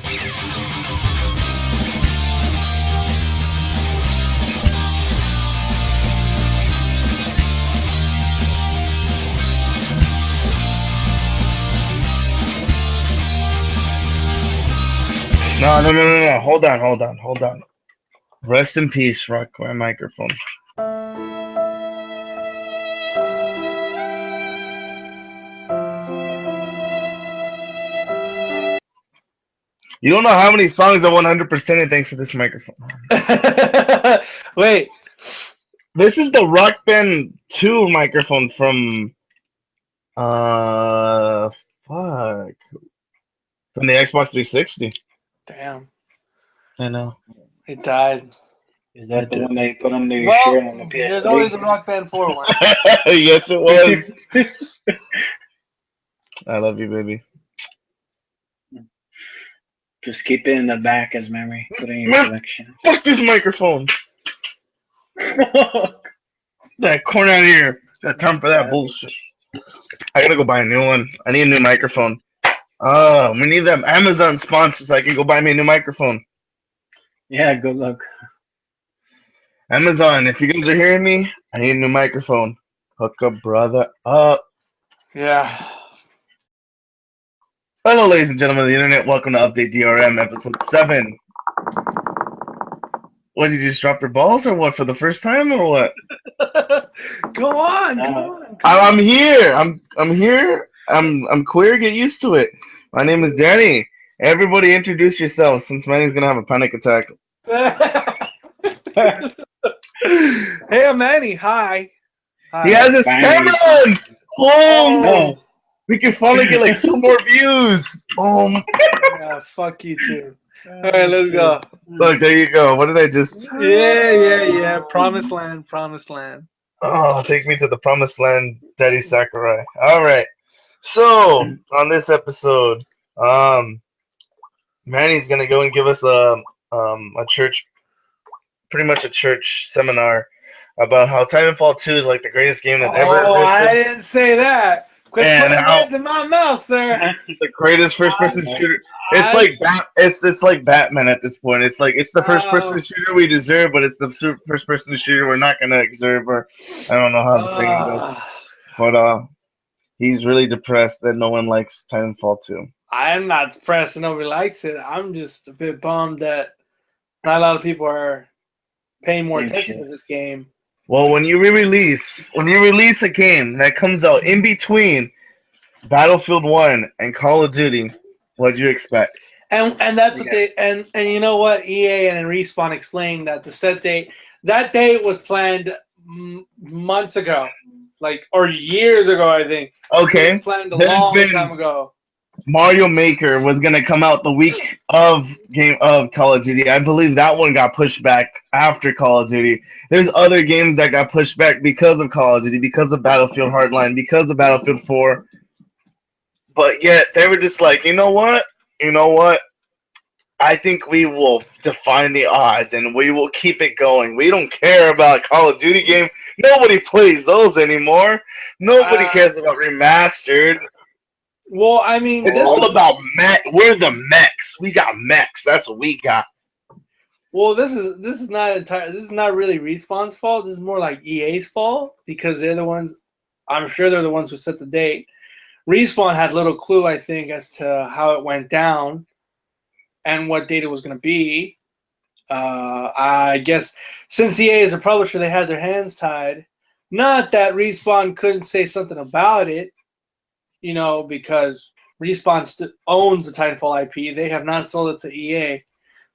No. Hold on. Rest in peace, Rock my microphone. You don't know how many songs I 100%ed thanks to this microphone. Wait. This is the Rock Band 2 microphone from fuck. From the Xbox 360. Damn. I know. It died. Is that the one that you put under your Well, shirt on the PS3? there's always a Rock Band 4 one. Yes, it was. I love you, baby. Just keep it in the back as memory. Put it in your collection. Fuck this microphone. That corner out of here. Got time for that bullshit. I gotta go buy a new one. I need a new microphone. We need that Amazon sponsor so I can go buy me a new microphone. Yeah, good luck. Amazon, if you guys are hearing me, I need a new microphone. Hook a brother up. Yeah. Hello, ladies and gentlemen of the internet. Welcome to Update DRM, episode 7. What, did you just drop your balls or what, for the first time or what? Go on. I'm here. I'm here. I'm queer. Get used to it. My name is Danny. Everybody introduce yourselves since Manny's going to have a panic attack. Hey, I'm Manny. Hi. He has his camera on. Oh, we can finally get like 2 more views. Yeah, fuck you too. All right, let's go. Look, there you go. What did I just? Yeah. Promised land. Oh, take me to the promised land, Daddy Sakurai. All right. So on this episode, Manny's gonna go and give us a church, pretty much a church seminar about how Titanfall 2 is like the greatest game that ever existed. Oh, I didn't say that. Quit putting words in my mouth, sir. The greatest first-person shooter. It's like Batman at this point. It's like it's the first-person shooter we deserve, but it's the first-person shooter we're not gonna deserve. Or I don't know how the saying goes, but he's really depressed that no one likes Titanfall 2. I'm not depressed and nobody likes it. I'm just a bit bummed that not a lot of people are paying more attention to this game. Well, when you release a game that comes out in between Battlefield 1 and Call of Duty, what do you expect? And that's what they and you know what, EA and Respawn explained that the set date, that date was planned months ago, or years ago, I think. Okay, it was planned a long time ago. Mario Maker was gonna come out the week of Call of Duty. I believe that one got pushed back after Call of Duty. There's other games that got pushed back because of Call of Duty, because of Battlefield Hardline, because of Battlefield 4. But yet they were just like, you know what? I think we will define the odds and we will keep it going. We don't care about Call of Duty game. Nobody plays those anymore. Nobody cares about Remastered. Well, I mean, it's all about mech. We're the mechs. We got mechs. That's what we got. Well, this is not really Respawn's fault. This is more like EA's fault because they're the ones. I'm sure they're the ones who set the date. Respawn had little clue, I think, as to how it went down and what date it was going to be. I guess since EA is a publisher, they had their hands tied. Not that Respawn couldn't say something about it. Because Respawn owns the Titanfall IP. They have not sold it to EA.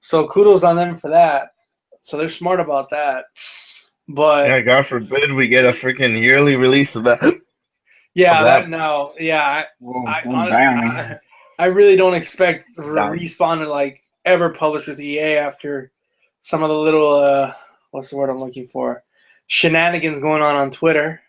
So kudos on them for that. So they're smart about that. But yeah, God forbid we get a freaking yearly release of that. Yeah, I honestly, I really don't expect Respawn to ever publish with EA after some of the little what's the word I'm looking for? Shenanigans going on Twitter.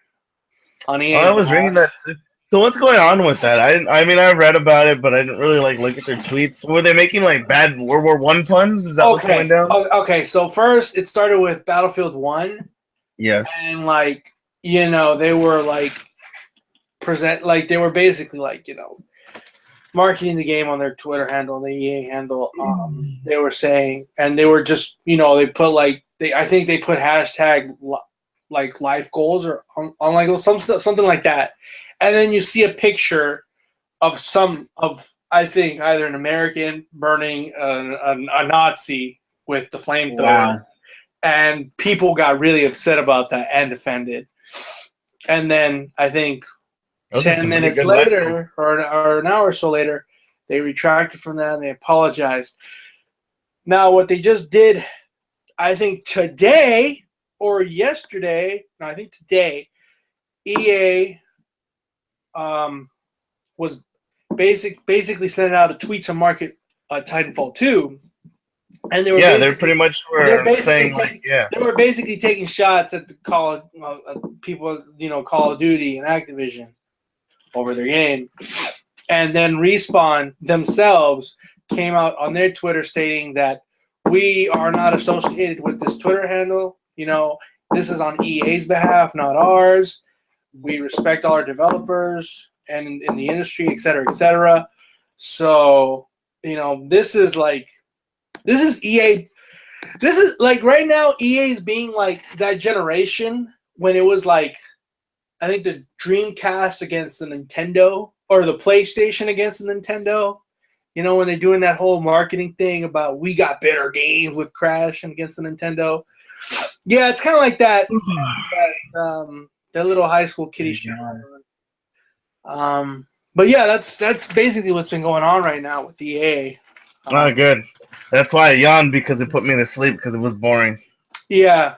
On EA. I was reading that too. So what's going on with that? I've read about it, but I didn't really look at their tweets. Were they making bad World War I puns? Is that what's going down? Okay, so first it started with Battlefield 1. Yes. And they were they were basically marketing the game on their Twitter handle, the EA handle. They were saying, and they were just, they put I think they put hashtag like life goals or on like something like that, and then you see a picture of I think either an American burning a Nazi with the flamethrower. Wow. And people got really upset about that and defended. And then I think 10 minutes later or an hour or so later, they retracted from that and they apologized. Now, what they just did, I think today or yesterday, no, I think today, EA was basically sending out a tweet to market Titanfall 2. And they were they're pretty much saying they were basically taking shots at the people, Call of Duty and Activision over their game, and then Respawn themselves came out on their Twitter stating that we are not associated with this Twitter handle. This is on EA's behalf, not ours. We respect all our developers and in the industry, et cetera, et cetera. So this is EA. This is like right now EA is being like that generation when it was like, I think the Dreamcast against the Nintendo or the PlayStation against the Nintendo. When they're doing that whole marketing thing about we got better games with Crash and against the Nintendo. Yeah, it's kind of like that. That little high school kiddie shit. But yeah, that's basically what's been going on right now with EA. Good. That's why I yawned, because it put me to sleep because it was boring. Yeah.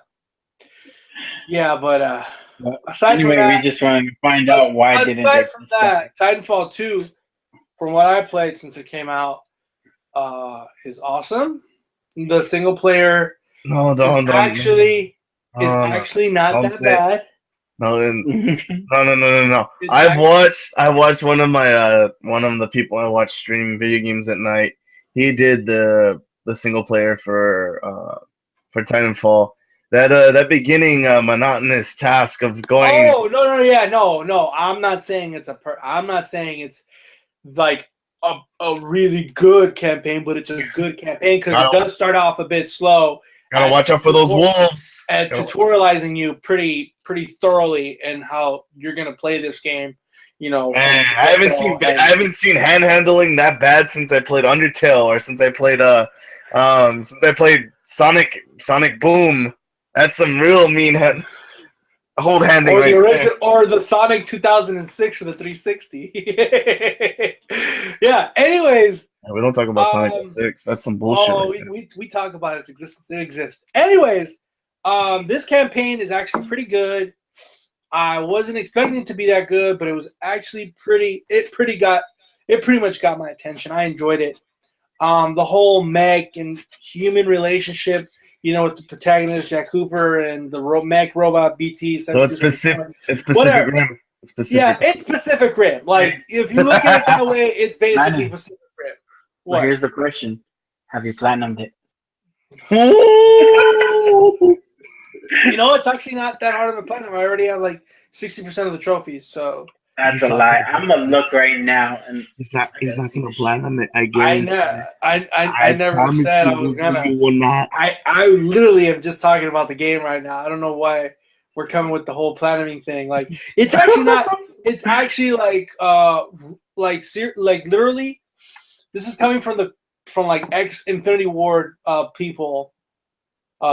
Yeah, but aside from that, we just want to find out why didn't they. Aside from that, Titanfall 2, from what I played since it came out, is awesome. The single player is actually not that bad. No. I watched one of the people I watch stream video games at night. He did the single player for Titanfall. That beginning monotonous task of going. Oh no! I'm not saying it's I'm not saying it's like a really good campaign, but it's a good campaign because it does start off a bit slow. Gotta watch out for those wolves. And tutorializing you pretty thoroughly in how you're gonna play this game. Man, I haven't seen hand handling that bad since I played Undertale or since I played Sonic Boom. That's some real mean hold handing. Or the original, or the Sonic 2006 for the 360. Yeah. Anyways, we don't talk about Sonic 06. That's some bullshit. Oh, we talk about its existence. It exists. Anyways, this campaign is actually pretty good. I wasn't expecting it to be that good, but it was actually pretty much got my attention. I enjoyed it. The whole mech and human relationship, with the protagonist Jack Cooper and the mech robot BT. So it's Pacific Rim. Yeah, it's Pacific Rim. Like if you look at it that way, it's basically Pacific Rim. Well, here's the question: have you platinumed it? It's actually not that hard of a platinum. I already have like 60% of the trophies, so that's a lie. I'm gonna look right now, and he's not gonna platinum it. I never said I was gonna. You will not. I literally am just talking about the game right now. I don't know why we're coming with the whole platinuming thing. Like it's actually not. It's actually like literally. This is coming from ex Infinity Ward people.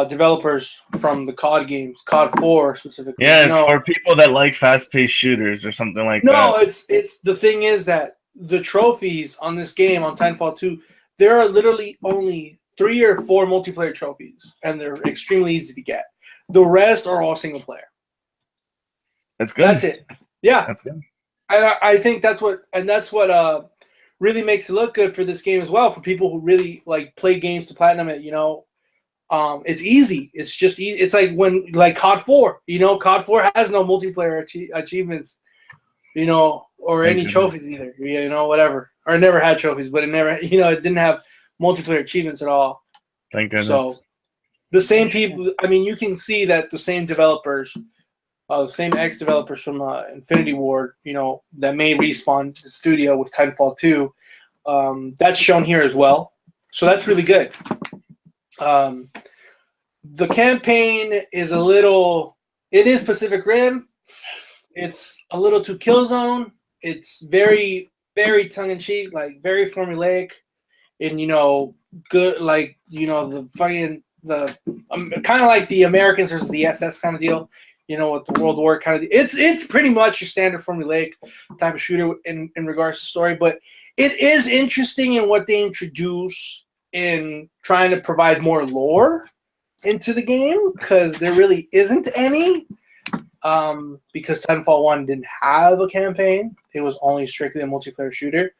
Developers from the COD games, COD 4 specifically. Yeah, it's for people that like fast-paced shooters or something like that. No, it's the thing is that the trophies on this game, on Titanfall 2, there are literally only 3 or 4 multiplayer trophies, and they're extremely easy to get. The rest are all single player. That's good. That's it. Yeah, that's good. I think that's what really makes it look good for this game as well, for people who really like play games to platinum it. It's easy. It's just easy. It's like COD 4. COD 4 has no multiplayer achievements, or any trophies either. Whatever. Or it never had trophies, but it never, it didn't have multiplayer achievements at all. Thank goodness. So the same people. I mean, you can see that the same developers, the same ex-developers from Infinity Ward, that made Respawn the studio with Titanfall 2, That's shown here as well. So that's really good. The campaign is it is Pacific Rim. It's a little too Killzone. It's very, very tongue-in-cheek, like very formulaic. And, good, like, the fucking, kind of like the Americans versus the SS kind of deal, with the World War kind of deal. It's pretty much your standard formulaic type of shooter in regards to story, but it is interesting in what they introduce in trying to provide more lore into the game, because there really isn't any, because Titanfall 1 didn't have a campaign. It was only strictly a multiplayer shooter.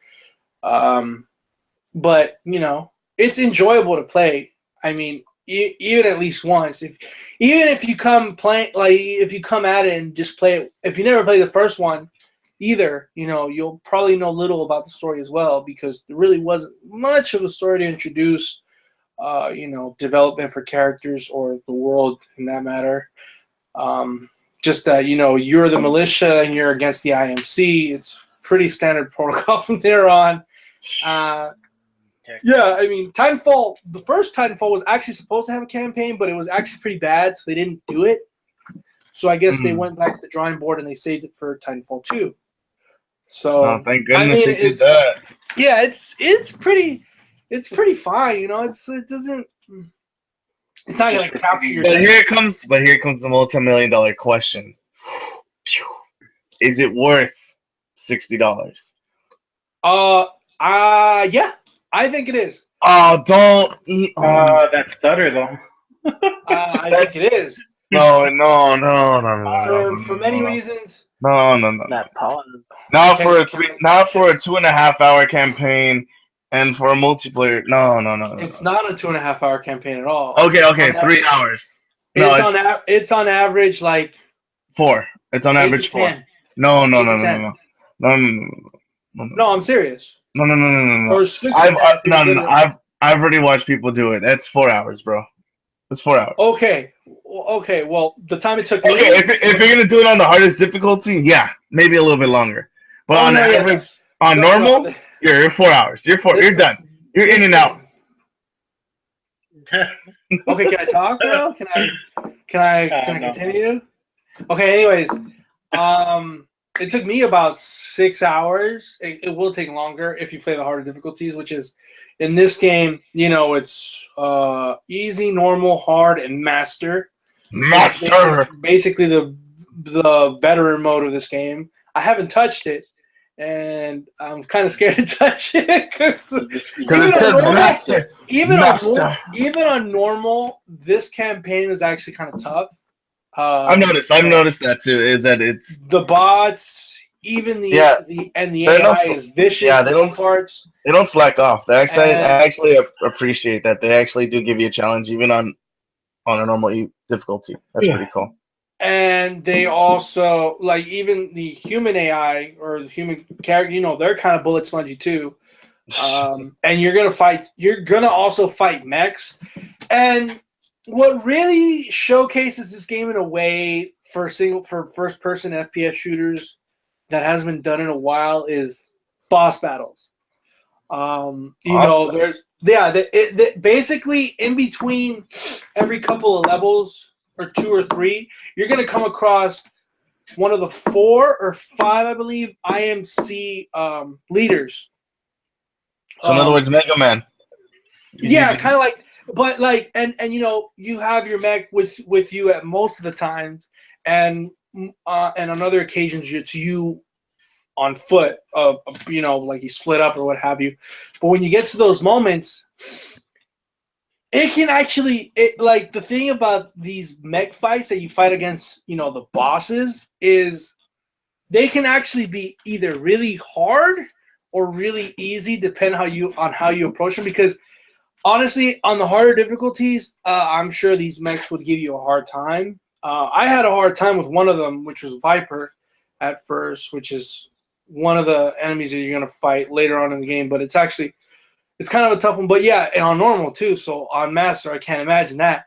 But, it's enjoyable to play. I mean, even at least once. Even if you come at it and just play it, if you never played the first one either, you'll probably know little about the story as well, because there really wasn't much of a story to introduce, development for characters or the world in that matter. Just that, you're the militia and you're against the IMC. It's pretty standard protocol from there on. Yeah, I mean, Titanfall, the first Titanfall was actually supposed to have a campaign, but it was actually pretty bad, so they didn't do it. So I guess they went back to the drawing board and they saved it for Titanfall 2. So thank goodness they did that. Yeah, it's pretty fine, it's not gonna capture your But here comes the multi-million-dollar question. Is it worth $60? Yeah, I think it is. Oh, don't eat. That stutter though. I think it is. No. For many reasons. No. That pause. Not for a 2.5-hour campaign, and for a multiplayer. No. It's not a 2.5-hour campaign at all. Okay, 3 hours. No, it's on average like 4. It's on average 4. 10. No. No, I'm serious. No. Or 6. I've already watched people do it. That's 4 hours, bro. It's 4 hours. Okay. Well, the time it took me. Okay, if you're gonna do it on the hardest difficulty, yeah, maybe a little bit longer. But on average, normal, you're 4 hours. You're done. You're in and out. Okay, can I talk now? Can I continue? Okay, anyways, it took me about 6 hours. It will take longer if you play the harder difficulties, which is in this game, it's easy, normal, hard, and master. Master. Basically the veteran mode of this game. I haven't touched it, and I'm kind of scared to touch it because it says master. Even on normal, this campaign is actually kind of tough. I've noticed that too. Is that it's the bots, even the AI is vicious. Yeah, they don't parts. They don't slack off. I actually appreciate that. They actually do give you a challenge even on a normal difficulty. That's pretty cool. And they also, like, even the human AI or the human character, they're kind of bullet spongy too. And you're gonna also fight mechs. And what really showcases this game in a way for first person FPS shooters that hasn't been done in a while is boss battles. Basically in between every couple of levels or 2 or 3, you're going to come across one of the 4 or 5, I believe, IMC leaders. So in other words, Mega Man. Yeah, kind of like, but like, and you have your mech with you at most of the times, and on other occasions it's you on foot, like you split up or what have you. But when you get to those moments, it can actually, like, the thing about these mech fights that you fight against, the bosses, is they can actually be either really hard or really easy, depending on how you approach them. Because honestly, on the harder difficulties, I'm sure these mechs would give you a hard time. I had a hard time with one of them, which was Viper at first, which is one of the enemies that you're going to fight later on in the game. But it's kind of a tough one. But yeah, and on normal too. So on Master, I can't imagine that.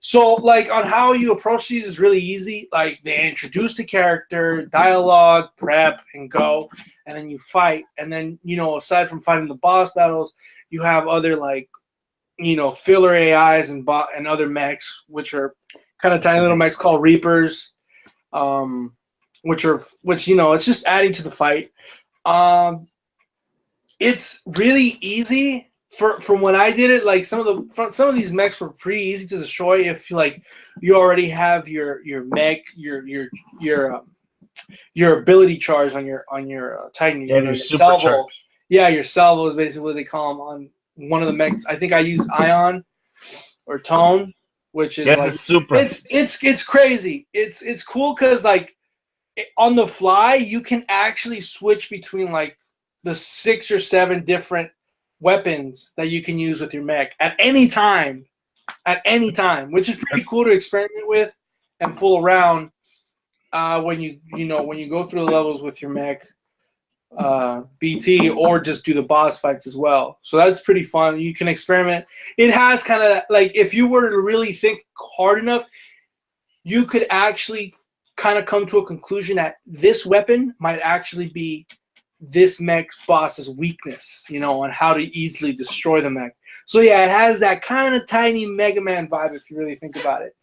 So, like, on how you approach these is really easy. Like, they introduce the character, dialogue, prep, and go, and then you fight. And then, you know, aside from fighting the boss battles, you have other, like, you know, filler AIs and other mechs, which are kind of tiny little mechs called Reapers, which you know, it's just adding to the fight. It's really easy. From when I did it, like some of these mechs were pretty easy to destroy if like you already have your mech, your ability charge on your Titan. Yeah, Your super salvo. charge. Yeah, your salvo is basically what they call them on one of the mechs. I think I use Ion or Tone, which is like super. It's crazy. It's cool because like on the fly you can actually switch between like the 6 or 7 different weapons that you can use with your mech at any time, which is pretty cool to experiment with and fool around when you go through the levels with your mech, BT, or just do the boss fights as well. So that's pretty fun. You can experiment. It has kind of like, if you were to really think hard enough, you could actually kind of come to a conclusion that this weapon might actually be this mech boss's weakness, you know, on how to easily destroy the mech. So yeah, it has that kind of tiny Mega Man vibe if you really think about it.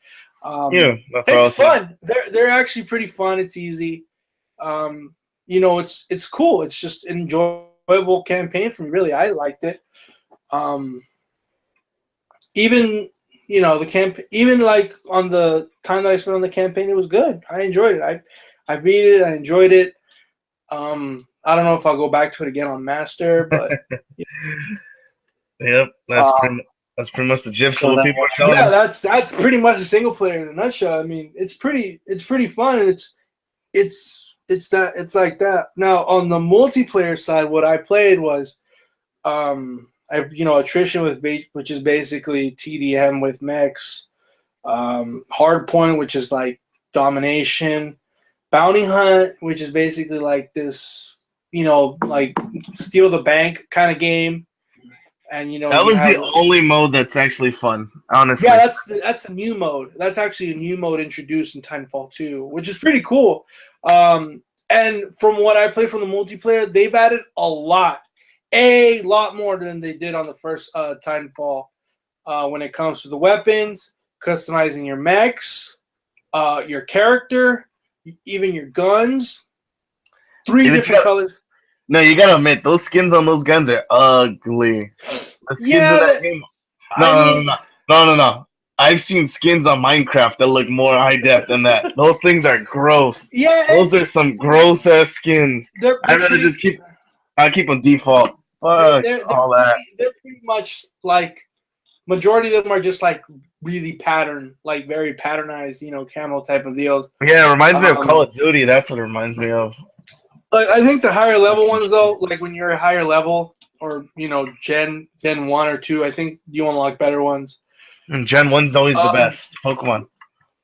That's it's awesome. fun. They're actually pretty fun. It's easy. You know, it's cool. It's just an enjoyable campaign for me. Really, I liked it. Even you know even like on the time that I spent on the campaign, it was good. I enjoyed it. I beat it. I enjoyed it. I don't know if I'll go back to it again on Master, but yep, that's pretty much the gist of what people are telling. Yeah, that's pretty much a single player in a nutshell. I mean, it's pretty fun, and it's like that. Now on the multiplayer side, what I played was attrition which is basically TDM with mechs, hardpoint, which is like domination, bounty hunt, which is basically like this, you know, like steal the bank kind of game. And you know, that was the only mode that's actually fun, honestly. Yeah, that's a new mode. That's actually a new mode introduced in Titanfall 2, which is pretty cool. And from what I play from the multiplayer, they've added a lot more than they did on the first Titanfall. When it comes to the weapons, customizing your mechs, your character, even your guns. 3 different colors. No, you gotta admit, those skins on those guns are ugly. The skins in that game. No. I've seen skins on Minecraft that look more high def than that. Those things are gross. Yeah, those are some gross ass skins. I'd rather just keep them default. Fuck all that. They're pretty much like, majority of them are just like really patterned, like very patternized, you know, camo type of deals. Yeah, it reminds me of Call of Duty. That's what it reminds me of. Like, I think the higher level ones though, like when you're a higher level, or you know, Gen 1 or 2, I think you unlock better ones. And Gen 1's always the best Pokemon.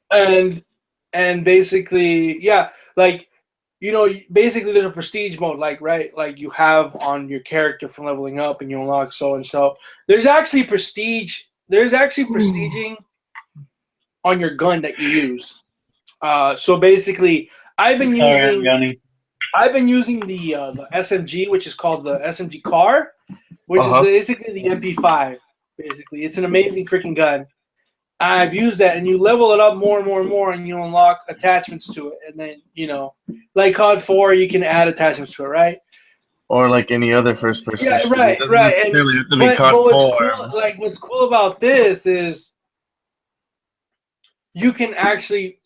And basically, yeah, like, you know, basically there's a prestige mode, like, right, like you have on your character for leveling up, and you unlock so and so. There's actually prestige. There's actually prestiging on your gun that you use. So basically, I've been using the SMG, which is called the SMG car, which is basically the MP5. Basically, it's an amazing freaking gun. I've used that, and you level it up more and more and more, and you unlock attachments to it. And then, you know, like COD 4, you can add attachments to it, right? Or like any other first person. Yeah, right. What's cool about this is you can actually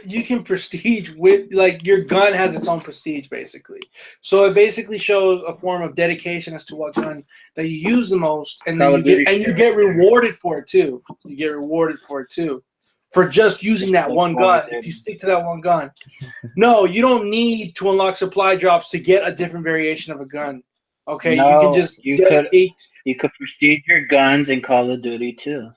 you can prestige with, like, your gun has its own prestige basically. So it basically shows a form of dedication as to what gun that you use the most, and then you get rewarded for it too. You get rewarded for it too, for just using that one gun. If you stick to that one gun, no, you don't need to unlock supply drops to get a different variation of a gun. Okay, no, you can just you could prestige your guns in Call of Duty too.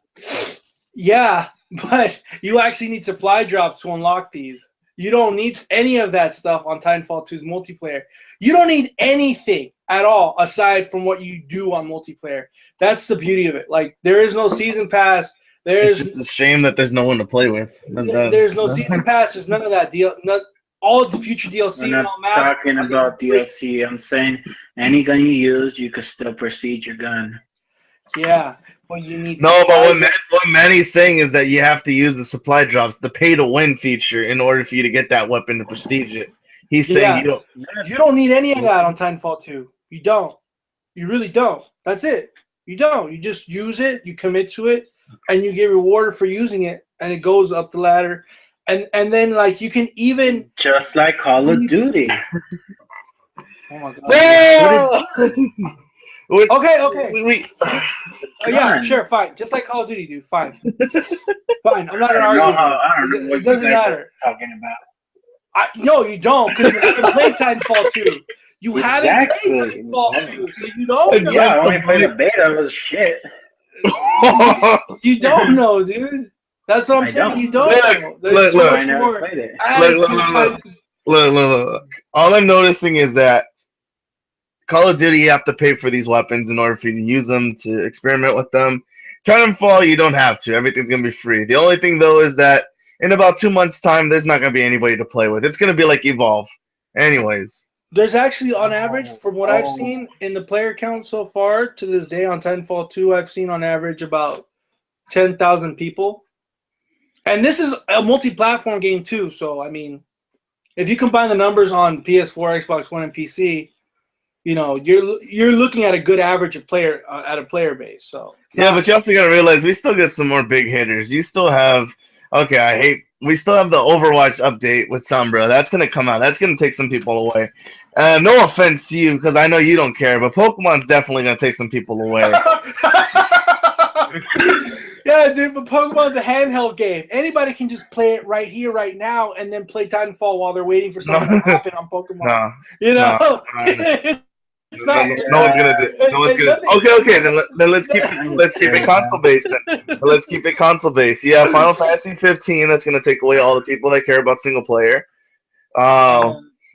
Yeah. But you actually need supply drops to unlock these. You don't need any of that stuff on Titanfall 2's multiplayer. You don't need anything at all aside from what you do on multiplayer. That's the beauty of it. Like, there is no season pass. It's just a shame that there's no one to play with. There's no season pass. There's none of that deal. All the future DLC. I'm not talking about DLC. I'm saying any gun you use, you could still proceed your gun. Yeah, but you need. No, but what Manny's saying is that you have to use the supply drops, the pay to win feature, in order for you to get that weapon to prestige it. He's saying you don't need any of that on Titanfall 2. You don't. You really don't. That's it. You don't. You just use it. You commit to it, and you get rewarded for using it, and it goes up the ladder. And then like you can even just like Call of Duty. Oh my god. Okay. Yeah, sure, fine. Just like Call of Duty, dude. Fine. Fine. I'm not gonna argue. I don't know what it doesn't matter. Talking about. No, you don't, because you haven't played Titanfall 2. You haven't played Titanfall 2, so you don't know. Yeah, I only played the beta. It was shit. You don't know, dude. That's what I'm saying. You don't know. There's so much more. Look. All I'm noticing is that Call of Duty, you have to pay for these weapons in order for you to use them, to experiment with them. Titanfall, you don't have to. Everything's going to be free. The only thing, though, is that in about 2 months' time, there's not going to be anybody to play with. It's going to be like Evolve. Anyways. There's actually, on average, from what I've seen in the player count so far to this day on Titanfall 2, I've seen on average about 10,000 people. And this is a multi-platform game too, so I mean, if you combine the numbers on PS4, Xbox One, and PC, you know you're looking at a good average of player at a player base. So but you also gotta realize we still get some more big hitters. You still have we still have the Overwatch update with Sombra. That's gonna come out. That's gonna take some people away. No offense to you, because I know you don't care, but Pokemon's definitely gonna take some people away. Yeah, dude, but Pokemon's a handheld game. Anybody can just play it right here, right now, and then play Titanfall while they're waiting for something to happen on Pokemon. No, you know? No one's gonna do. No one's gonna. Okay. Then let's keep it console based. Let's keep it console based. Yeah, Final Fantasy 15. That's gonna take away all the people that care about single player.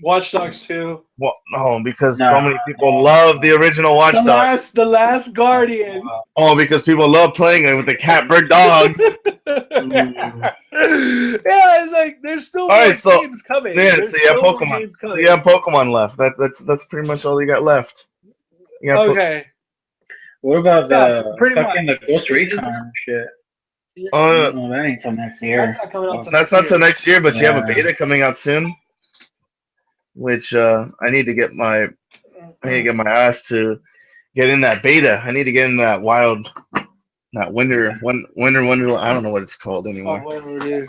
Watch Dogs 2. Well, no, because so many people love the original Watch Dogs. The Last Guardian. Oh, because people love playing it with the cat bird dog. Yeah, it's like there's still more games coming. Yeah, so you have Pokemon. So you have Pokemon left. That's pretty much all you got left. Okay. What about the Ghost Recon shit? That ain't till next year. That's not coming out That's not till next year, but you have a beta coming out soon. Which I need to get my ass to get in that beta. I need to get in that winter wonderland. I don't know what it's called anymore.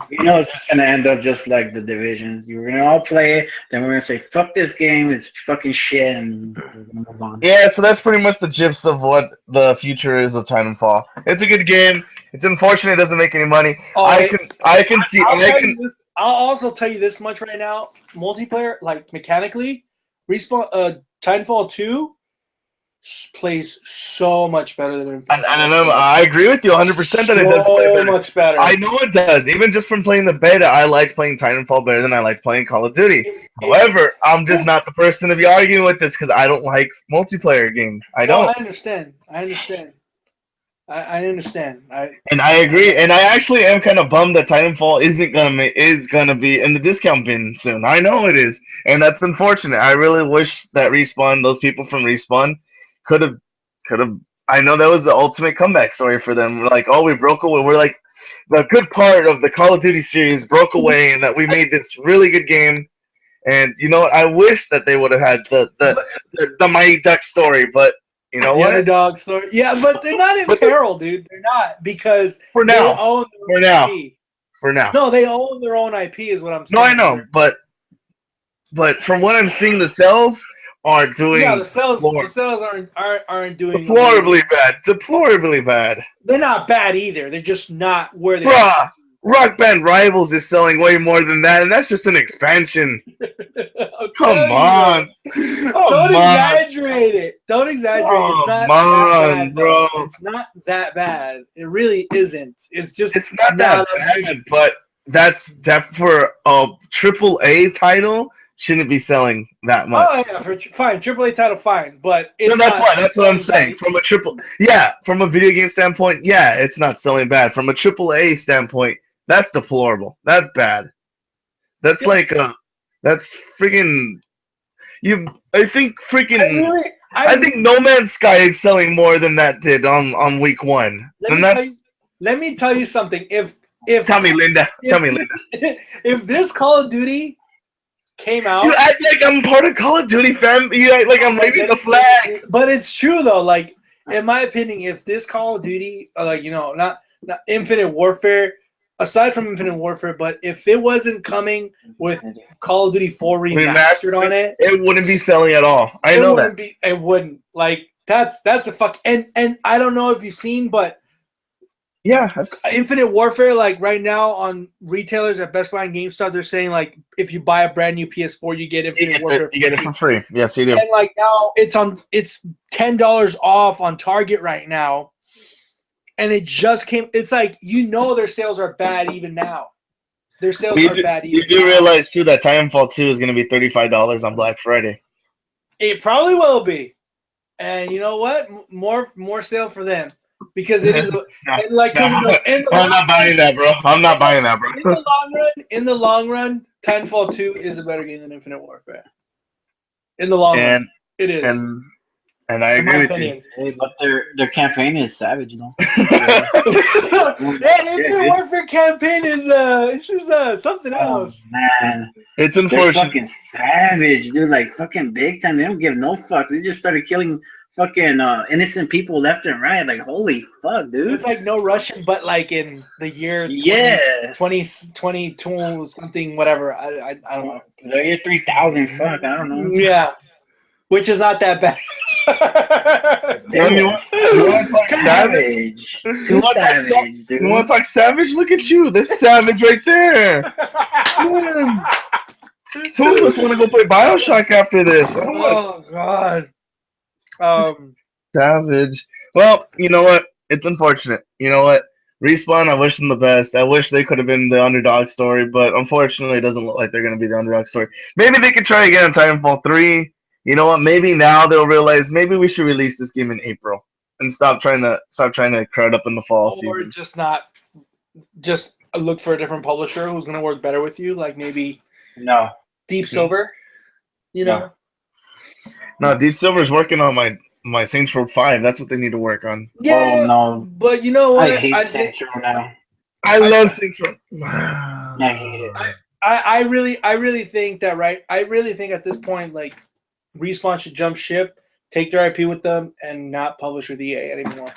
You know, it's just gonna end up just like the Divisions. You're gonna all play it, then we're gonna say, "Fuck this game, it's fucking shit," and we're gonna move on. Yeah, so that's pretty much the gist of what the future is of Titanfall. It's a good game. It's unfortunate it doesn't make any money. I'll also tell you this much right now. Multiplayer, like mechanically, Titanfall 2 plays so much better than Infinite. I agree with you 100% that it does play better. So much better. I know it does. Even just from playing the beta, I like playing Titanfall better than I like playing Call of Duty. However, I'm just not the person to be arguing with this because I don't like multiplayer games. I don't. I understand. I understand. And I agree. And I actually am kind of bummed that Titanfall is gonna be in the discount bin soon. I know it is, and that's unfortunate. I really wish that those people from Respawn, could have. I know that was the ultimate comeback story for them. We're like, oh, we broke away. We're like, the good part of the Call of Duty series broke away, and that we made this really good game. And you know what? I wish that they would have had the Mighty Duck story, but. You know what? Underdog story. Yeah, but they're not in peril, dude. They're not, because for now. They own their own IP. For now. No, they own their own IP is what I'm saying. No, I know, but from what I'm seeing, the sales are doing. Yeah, the sales aren't doing deplorably bad. They're not bad either. They're just not where they are. Rock Band Rivals is selling way more than that, and that's just an expansion. Come on. Don't exaggerate it. Don't exaggerate it. It's not that bad, bro. It's not that bad. It really isn't. It's not that bad, but that's for a AAA title shouldn't be selling that much. Oh yeah, fine, AAA title, fine, but it's No, that's not why. That's what I'm selling saying. From a video game standpoint, yeah, it's not selling bad. From a AAA standpoint, that's deplorable. That's bad. That's Yeah. like that's freaking. I think I think No Man's Sky is selling more than that did on week one. let me tell you something. If Tell me, Linda. if this Call of Duty came out, You act like I'm part of Call of Duty, fam. You act like I'm waving the flag. but it's true though. Like in my opinion, if this Call of Duty, like not Infinite Warfare, aside from Infinite Warfare, but if it wasn't coming with Call of Duty 4 remastered on it, it wouldn't be selling at all. I know that. It wouldn't. Like that's a fuck. And I don't know if you've seen, but yeah, Infinite Warfare, like right now on retailers at Best Buy and GameStop, they're saying like if you buy a brand new PS4, you get Infinite Warfare. You get it for free. Yes, you do. And like now it's $10 off on Target right now. And it just came. It's like their sales are bad even now. Their sales are bad even now. You do realize too that Titanfall 2 is going to be $35 on Black Friday. It probably will be, and you know what? More sale for them because it is. I'm not buying that, bro. I'm not buying that, bro. In the long run, Titanfall 2 is a better game than Infinite Warfare. In the long run, it is. And I agree with you. Hey, but their campaign is savage, though. Yeah, Infinite Warfare campaign is it's just something else. Man, it's unfortunate. They're fucking savage, dude. Like fucking big time. They don't give no fucks. They just started killing fucking innocent people left and right. Like holy fuck, dude. It's like no Russian, but like in the year 2022 something whatever. I don't know. The year 3000. Fuck, I don't know. Yeah, which is not that bad. You want to talk savage? You want to talk savage? Look at you, this savage right there. Man. Some of us want to go play BioShock after this. Oh God. Savage. Well, you know what? It's unfortunate. You know what? Respawn, I wish them the best. I wish they could have been the underdog story, but unfortunately, it doesn't look like they're going to be the underdog story. Maybe they could try again in Titanfall 3. You know what? Maybe now they'll realize maybe we should release this game in April and stop trying to crowd up in the fall season. Or just look for a different publisher who's going to work better with you, like maybe Deep Silver. You know. No, Deep Silver's working on my Saints Row 5. That's what they need to work on. Yeah, but you know what? I hate Saints Row now. I love Saints Row. I hate it. I really think that I really think at this point like Respawn should jump ship, take their IP with them, and not publish with EA anymore.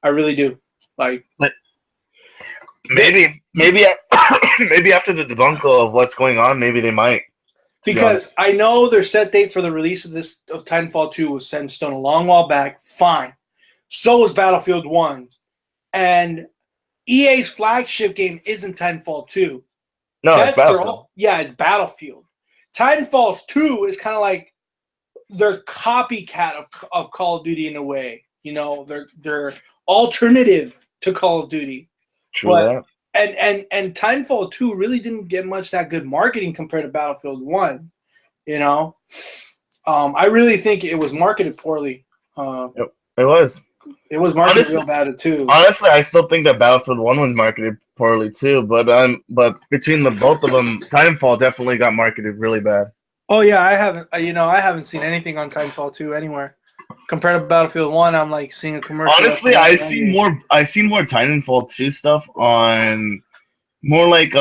I really do. Like maybe after the debacle of what's going on, maybe they might. Because I know their set date for the release of Titanfall 2 was set in stone a long while back. Fine. So was Battlefield 1. And EA's flagship game isn't Titanfall 2. No, it's Battlefield. It's Battlefield. Titanfall 2 is kind of like their copycat of Call of Duty in a way. You know, they're alternative to Call of Duty. True that. And Titanfall 2 really didn't get much that good marketing compared to Battlefield 1. You know, I really think it was marketed poorly. It was. It was marketed real bad too. Honestly, I still think that Battlefield 1 was marketed poorly too. But between the both of them, Titanfall definitely got marketed really bad. Oh yeah, I haven't seen anything on Titanfall 2 anywhere. Compared to Battlefield 1, I'm like seeing a commercial. Honestly, I've seen more Titanfall 2 stuff on more like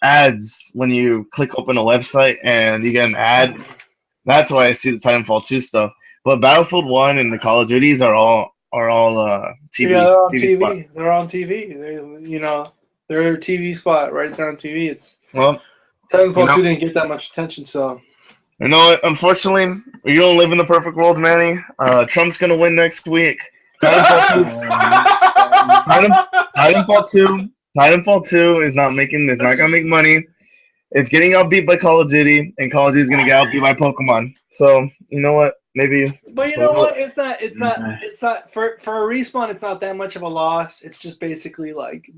ads when you click open a website and you get an ad. That's why I see the Titanfall 2 stuff. But Battlefield 1 and the Call of Duties are all TV. Yeah, they're on TV. Spot. They're on TV. They're a TV spot right there on TV. Titanfall 2 didn't get that much attention, so. You know what? Unfortunately, you don't live in the perfect world, Manny. Trump's gonna win next week. Titanfall 2 is not gonna make money. It's getting outbeat by Call of Duty, and Call of Duty is gonna get outbeat by Pokemon. So you know what? Maybe. But you know what? It's not for a Respawn. It's not that much of a loss. It's just basically like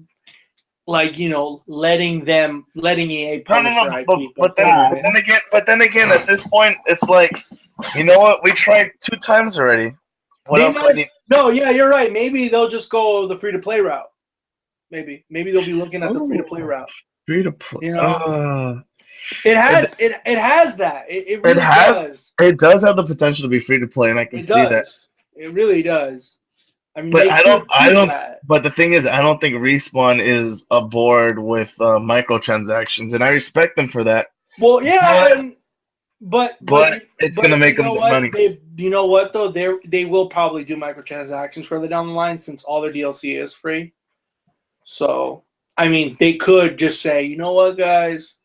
like letting EA No, publish no, their no. IP. But then again, at this point, it's like, you know what? We tried 2 times already. What else do I need? No, yeah, you're right. Maybe they'll just go the free to play route. Maybe they'll be looking at the free to play route. Free to play. It has that. It really does. It does have the potential to be free to play, and I can see that. It really does. I mean, But I don't. That. But the thing is, I don't think Respawn is aboard with microtransactions, and I respect them for that. Well, yeah, but it's gonna make them money. You know what though? They will probably do microtransactions further down the line since all their DLC is free. So I mean, they could just say, you know what, guys,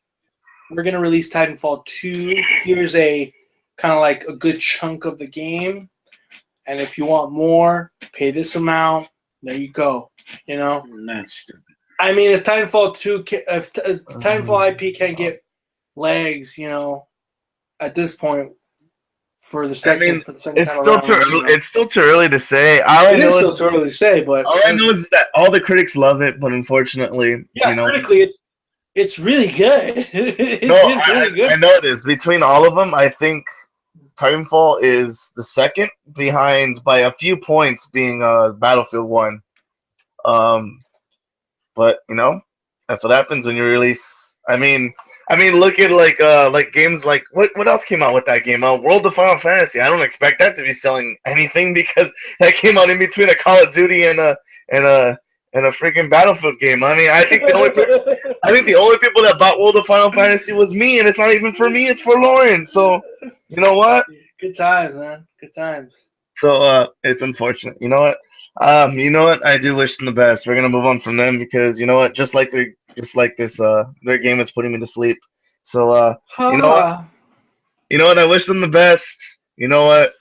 we're gonna release Titanfall 2. Here's a kind of like a good chunk of the game. And if you want more, pay this amount. There you go. That's stupid. I mean, if Titanfall 2, if Titanfall IP can't get legs, at this point, for the second, it's still too early. It's still too early to say. It is still too early to say, but all I know is that all the critics love it, but unfortunately, critically, it's really good. Really good. I know it is. Between all of them, I think Titanfall is the second, behind by a few points being Battlefield 1. But that's what happens when you release. I mean, look at like games like what else came out with that game? World of Final Fantasy. I don't expect that to be selling anything because that came out in between a Call of Duty and a freaking Battlefield game. I mean, I think the only people that bought World of Final Fantasy was me, and it's not even for me; it's for Lauren. So, you know what? Good times, man. Good times. So, it's unfortunate. You know what? I do wish them the best. We're gonna move on from them because you know what? Just like this, their game is putting me to sleep. So, you know what? I wish them the best. You know what?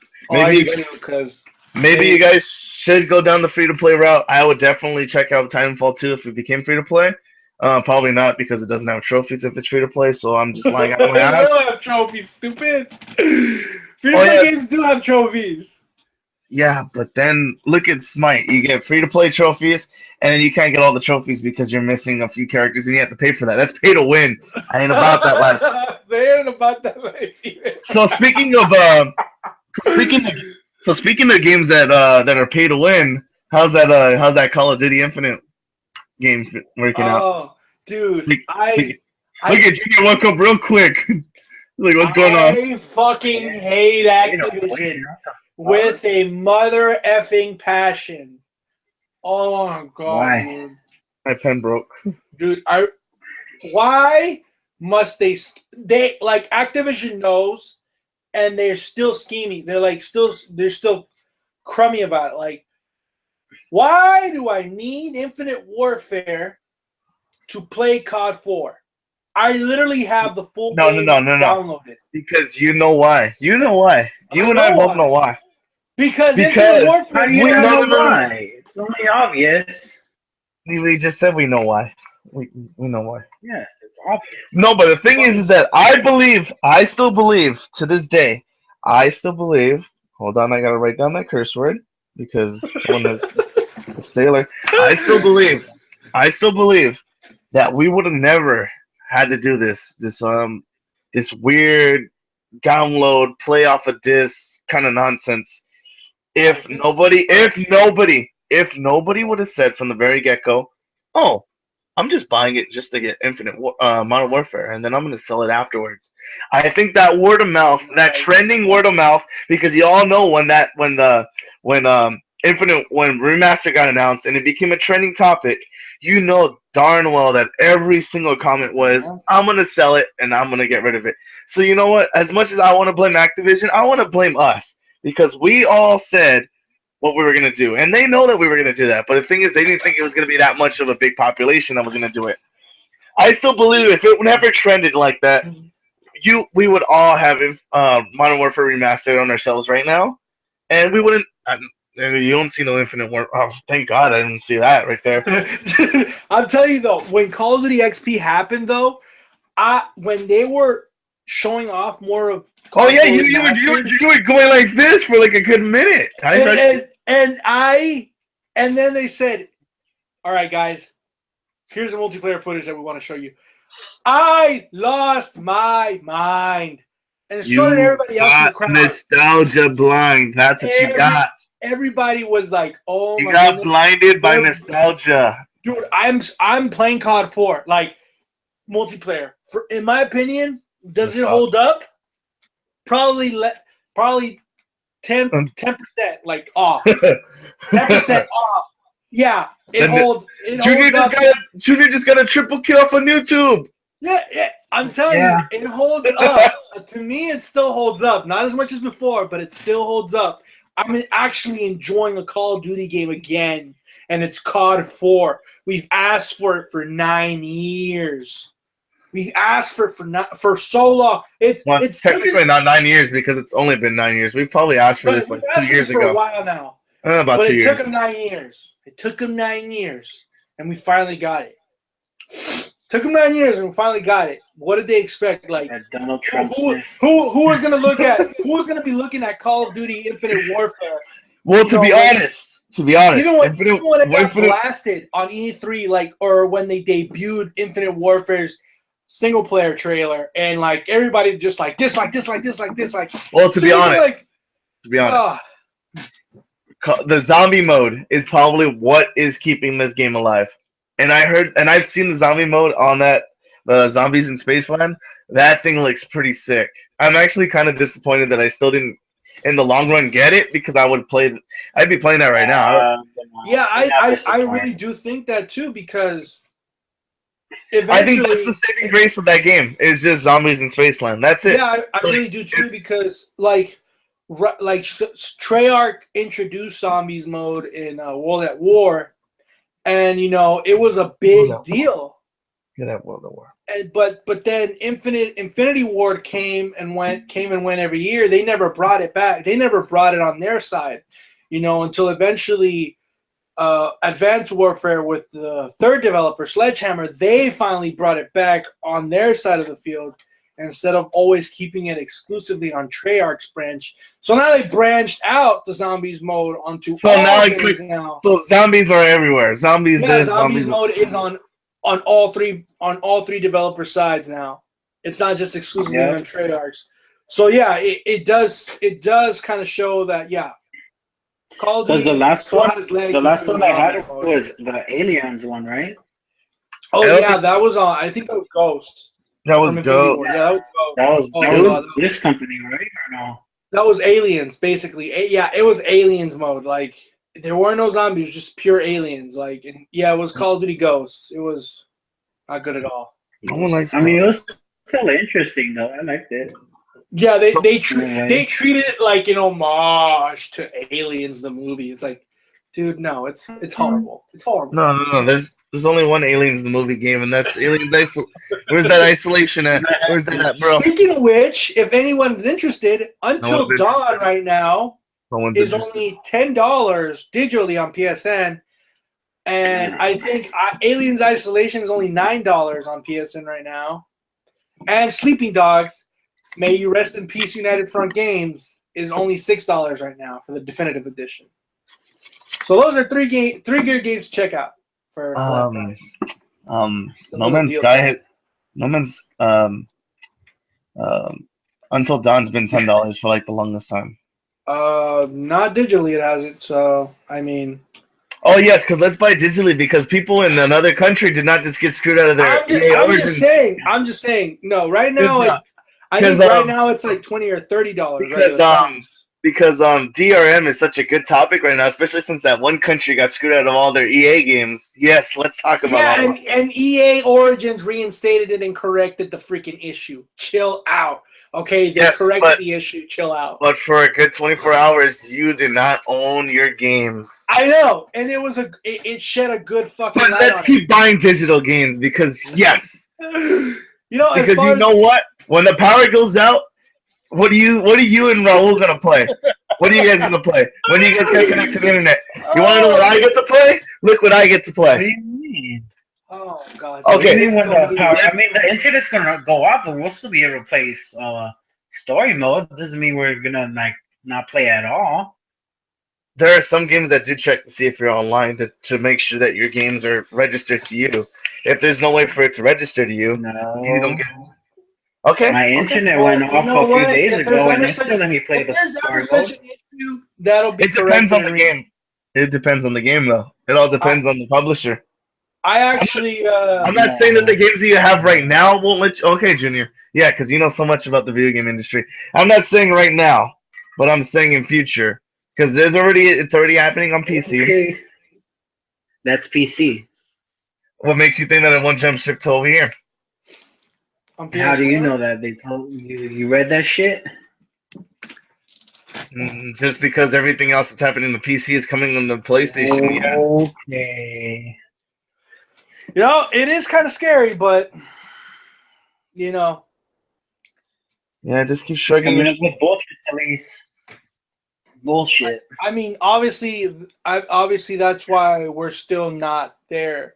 Maybe you guys should go down the free-to-play route. I would definitely check out Titanfall 2 if it became free-to-play. Probably not because it doesn't have trophies if it's free-to-play, so I'm just lying out my ass. They don't have trophies, stupid. Free-to-play games do have trophies. Yeah, but then look at Smite. You get free-to-play trophies, and then you can't get all the trophies because you're missing a few characters, and you have to pay for that. That's pay to win. I ain't about that life. They ain't about that life either. So speaking of games that are pay to win, how's that Call of Duty Infinite game working out? Oh, dude, look at Junior woke up real quick. Like, what's going on? I fucking hate Activision with a mother effing passion. Oh my god, why? Dude. My pen broke, dude. Why must they like Activision knows, and they're still scheming. They're still crummy about it. Like, why do I need Infinite Warfare to play COD 4? I literally have the full game downloaded. Because you know why. You know why. You and I both know why. Because Infinite Warfare. How do you know why? It's only obvious. We just said we know why. We know why. Yes, it's obvious. No, but the thing is that I still believe to this day. Hold on, I gotta write down that curse word because someone is a sailor. I still believe that we would have never had to do this weird download, play off a disc kind of nonsense. If nobody would have said from the very get-go, oh, I'm just buying it just to get Infinite Modern Warfare, and then I'm going to sell it afterwards. I think that word of mouth, that trending word of mouth, because you all know when Infinite Remastered got announced and it became a trending topic, you know darn well that every single comment was, I'm going to sell it and I'm going to get rid of it. So you know what? As much as I want to blame Activision, I want to blame us because we all said what we were going to do. And they know that we were going to do that. But the thing is, they didn't think it was going to be that much of a big population that was going to do it. I still believe if it never trended like that, we would all have Modern Warfare Remastered on ourselves right now. And we wouldn't... you don't see no Infinite War. Oh, thank God I didn't see that right there. I'm telling you, though, when Call of Duty XP happened, though, when they were showing off more of... Oh yeah, you were going like this for like a good minute. And then they said, "All right, guys, Here's the multiplayer footage that we want to show you. I lost my mind. And so did everybody else in the crowd. Nostalgia blind. That's what you got. Everybody was like, "Oh my You got goodness." blinded by nostalgia. Dude, I'm playing COD 4, like multiplayer. In my opinion, does it hold up? Probably 10%, like off. 10% off. Yeah, it holds. Junior just got a triple kill off on YouTube. Yeah, I'm telling you, it holds up. To me, it still holds up. Not as much as before, but it still holds up. I'm actually enjoying a Call of Duty game again, and it's COD 4. We've asked for it for 9 years. We've asked for it for so long. It's technically not 9 years because it's only been 9 years. We probably asked for this like 2 years ago. For a while now. About 2 years. But it took them 9 years. It took them 9 years, and we finally got it. Took them 9 years, and we finally got it. What did they expect? Like Donald Trump. Who was going to look at? Who was going to be looking at Call of Duty Infinite Warfare? Well, to be honest, even when it got blasted on E3, like, or when they debuted Infinite Warfare's single player trailer, and like everybody just like dislike. Well, to be honest, the zombie mode is probably what is keeping this game alive. And I've seen the zombie mode on the Zombies in Spaceland. That thing looks pretty sick. I'm actually kind of disappointed that I still didn't, in the long run, get it because I'd be playing that right now. Yeah, I really do think that too because I think that's the saving grace of that game is just Zombies in Spaceland. That's it. Yeah, I really do too because like Treyarch introduced Zombies mode in World at War. And it was a big deal. Good at World of War. But then Infinity Ward came and went every year. They never brought it back. They never brought it on their side, until eventually Advanced Warfare with the third developer, Sledgehammer, they finally brought it back on their side of the field instead of always keeping it exclusively on Treyarch's branch. So now they branched out the Zombies mode onto now. So zombies are everywhere. Zombies mode is on all three developer sides now. It's not just exclusively on Treyarch's. So yeah, it does kind of show that Call of Duty. The last one I had was the Aliens one, right? Oh yeah, that was on. I think that was Ghost. That was Ghost. Yeah, that was this company, right? Or no? That was Aliens, basically. Yeah, it was Aliens mode. Like there were no zombies, it was just pure aliens. Like, and it was Call of Duty Ghosts. It was not good at all. No one likes. I mean, it was still interesting though. I liked it. Yeah, they treated it like an homage to Aliens, the movie. It's like, dude, no, it's horrible. It's horrible. No. There's only one Aliens the movie game, and that's Aliens Where's that Isolation at? Where's that at, bro? Speaking of which, if anyone's interested, Until Dawn right now is only $10 digitally on PSN, and I think Aliens Isolation is only $9 on PSN right now, and Sleeping Dogs, May You Rest in Peace, United Front Games, is only $6 right now for the definitive edition. So those are three good games to check out. No Man's Sky. Until Dawn's been $10 for like the longest time. Not digitally, it hasn't. So I mean. Oh yes, because let's buy digitally because people in another country did not just get screwed out of their. I'm just saying. No, right now, I think right now it's like $20 or $30. Because DRM is such a good topic right now, especially since that one country got screwed out of all their EA games. Yes, let's talk about that. Yeah, and EA Origins reinstated it and corrected the freaking issue. Chill out. Okay, they corrected the issue. Chill out. But for a good 24 hours, you did not own your games. I know, and it shed a good fucking light on it. Let's keep buying digital games because yes. Because you know what? When the power goes out, what are you and Raul gonna play? What are you guys gonna play? When are you guys gonna connect to the internet? You wanna know what I get to play? Look what I get to play. What do you mean? Oh god. Okay. The internet's gonna go up, but we'll still be able to play story mode. Doesn't mean we're gonna not play at all. There are some games that do check to see if you're online to make sure that your games are registered to you. if there's no way for it to register to you, you don't No. get. Okay. My okay. internet Well, went you off know a few what? days If ago, there's and ever it such, still let me play if the there's ever Fargo. such an issue, that'll be It depends on corrected. the game. It depends on the game, though. It all depends on the publisher. I actually, I'm not saying that the games that you have right now won't let you. Okay, Junior. Yeah, because you know so much about the video game industry. I'm not saying right now, but I'm saying in future because it's already happening on PC. Okay. That's PC. What makes you think that it won't jump ship to over here? on How do you PS4. know that? They told you. You read that shit? Just because everything else that's happening on the PC is coming on the PlayStation. Yeah. Okay. You know, it is kind of scary, but you know, Yeah, just keep Just shrugging. coming up with bullshit, police. Bullshit. I mean, obviously, that's why we're still not there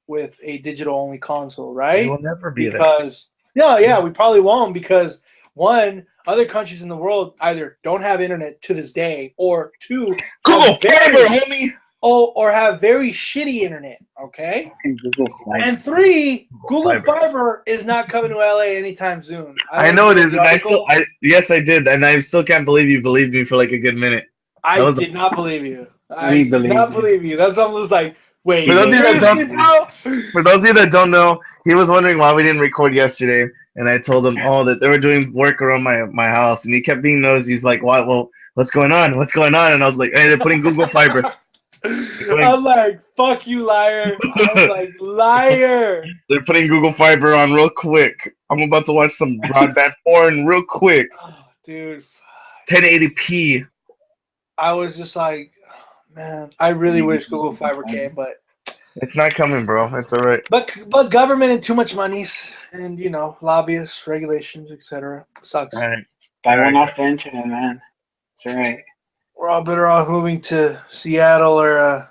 with a digital-only console, We right? will never be there. Because yeah, we probably won't because one, other countries in the world either don't have internet to this day, or two, Google Fiber, homie. or have very shitty internet. Okay. Google Fiber. And three, Google Fiber. Fiber is not coming to LA anytime soon. I know it is, and article. yes, I did, and I still can't believe you believed me for like a good minute. I did not believe you. I We did believe not you. believe you. That's something was like, wait, For those of you that seriously, bro? For those of you that don't know, he was wondering why we didn't record yesterday, and I told him, that they were doing work around my house, and he kept being nosy. He's like, "Why? Well, what's going on? What's going on?" And I was like, "Hey, they're putting Google Fiber." I'm like, fuck you, liar. I'm like, liar. They're putting Google Fiber on real quick. I'm about to watch some broadband porn real quick. Oh, dude. 1080p. I was just like, oh, man, I really wish Google Fiber came, but It's not coming, bro. It's all right. but government and too much monies and lobbyists, regulations, etc. Sucks. All right. Buy one off the internet, man. It's alright. We're all better off moving to Seattle or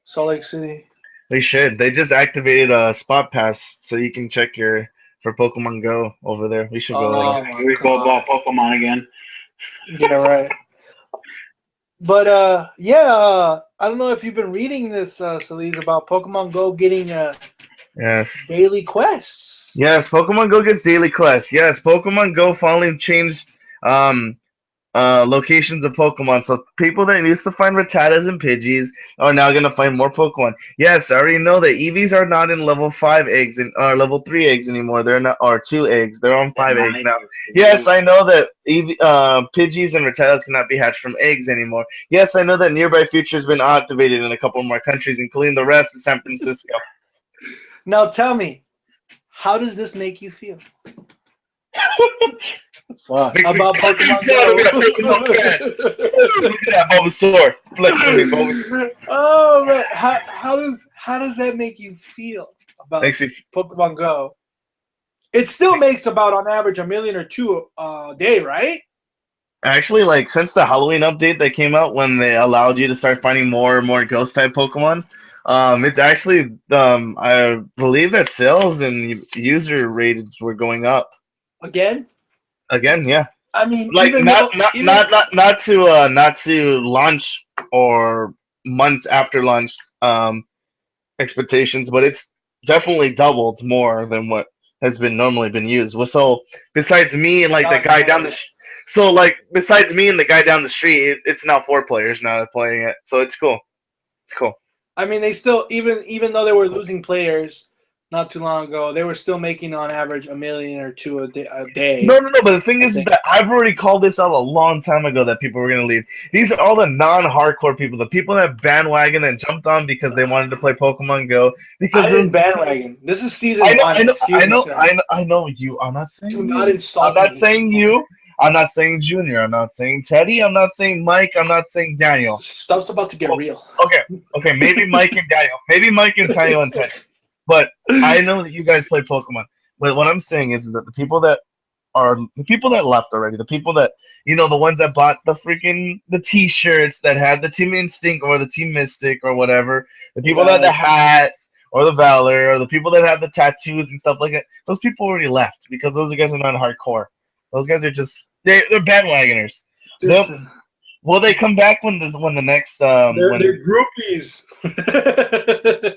Salt Lake City. They should. They just activated a spot pass so you can check for Pokemon Go over there. We should go there. Here we go about Pokemon again. Yeah, right. But I don't know if you've been reading this, Salise, about Pokemon Go getting Yes. daily quests. Yes, Pokemon Go gets daily quests. Yes, Pokemon Go finally changed locations of Pokemon. So people that used to find Rattatas and Pidgeys are now gonna find more Pokemon. Yes, I already know that Eevees are not in level 5 eggs or level 3 eggs anymore. They're not, or 2 eggs. They're on 5 eggs now. Yes, I know that Pidgeys and Rattatas cannot be hatched from eggs anymore. Yes, I know that Nearby Future has been activated in a couple more countries, including the rest of San Francisco. Now tell me, how does this make you feel? Fuck. About Pokemon Go. Look at that Bulbasaur. Flex with me, Bulbasaur. Oh man, how does that make you feel about Pokemon Go? It still makes about on average 1 million or 2 a day, right? Actually, like since the Halloween update that came out when they allowed you to start finding more and more ghost type Pokemon, it's actually I believe that sales and user ratings were going up. Again, yeah. I mean, Like not to launch or months after launch expectations, but it's definitely doubled more than what has been normally been used. So besides me and like the guy down the besides me and the guy down the street, it's now 4 players now that are playing it. So it's cool. It's cool. I mean, they still even though they were losing players not too long ago, they were still making on average 1 million or 2 a day. No. But the thing is that I've already called this out a long time ago that people were going to leave. These are all the non-hardcore people, the people that bandwagon and jumped on because they wanted to play Pokemon Go. Because I didn't bandwagon. This is season 1. I know you. I'm not saying. Do not insult I'm not saying you. I'm not saying Junior. I'm not saying Teddy. I'm not saying Mike. I'm not saying Daniel. Stuff's about to get real. Okay. Maybe Mike and Daniel. Maybe Mike and Daniel and Teddy. But I know that you guys play Pokemon. But what I'm saying is that the people that left already, the people that the ones that bought the T-shirts that had the Team Instinct or the Team Mystic or whatever, the people that had the hats or the Valor or the people that had the tattoos and stuff like that, those people already left because those guys are not hardcore. Those guys are just they're bandwagoners. Will they come back when the next They're groupies.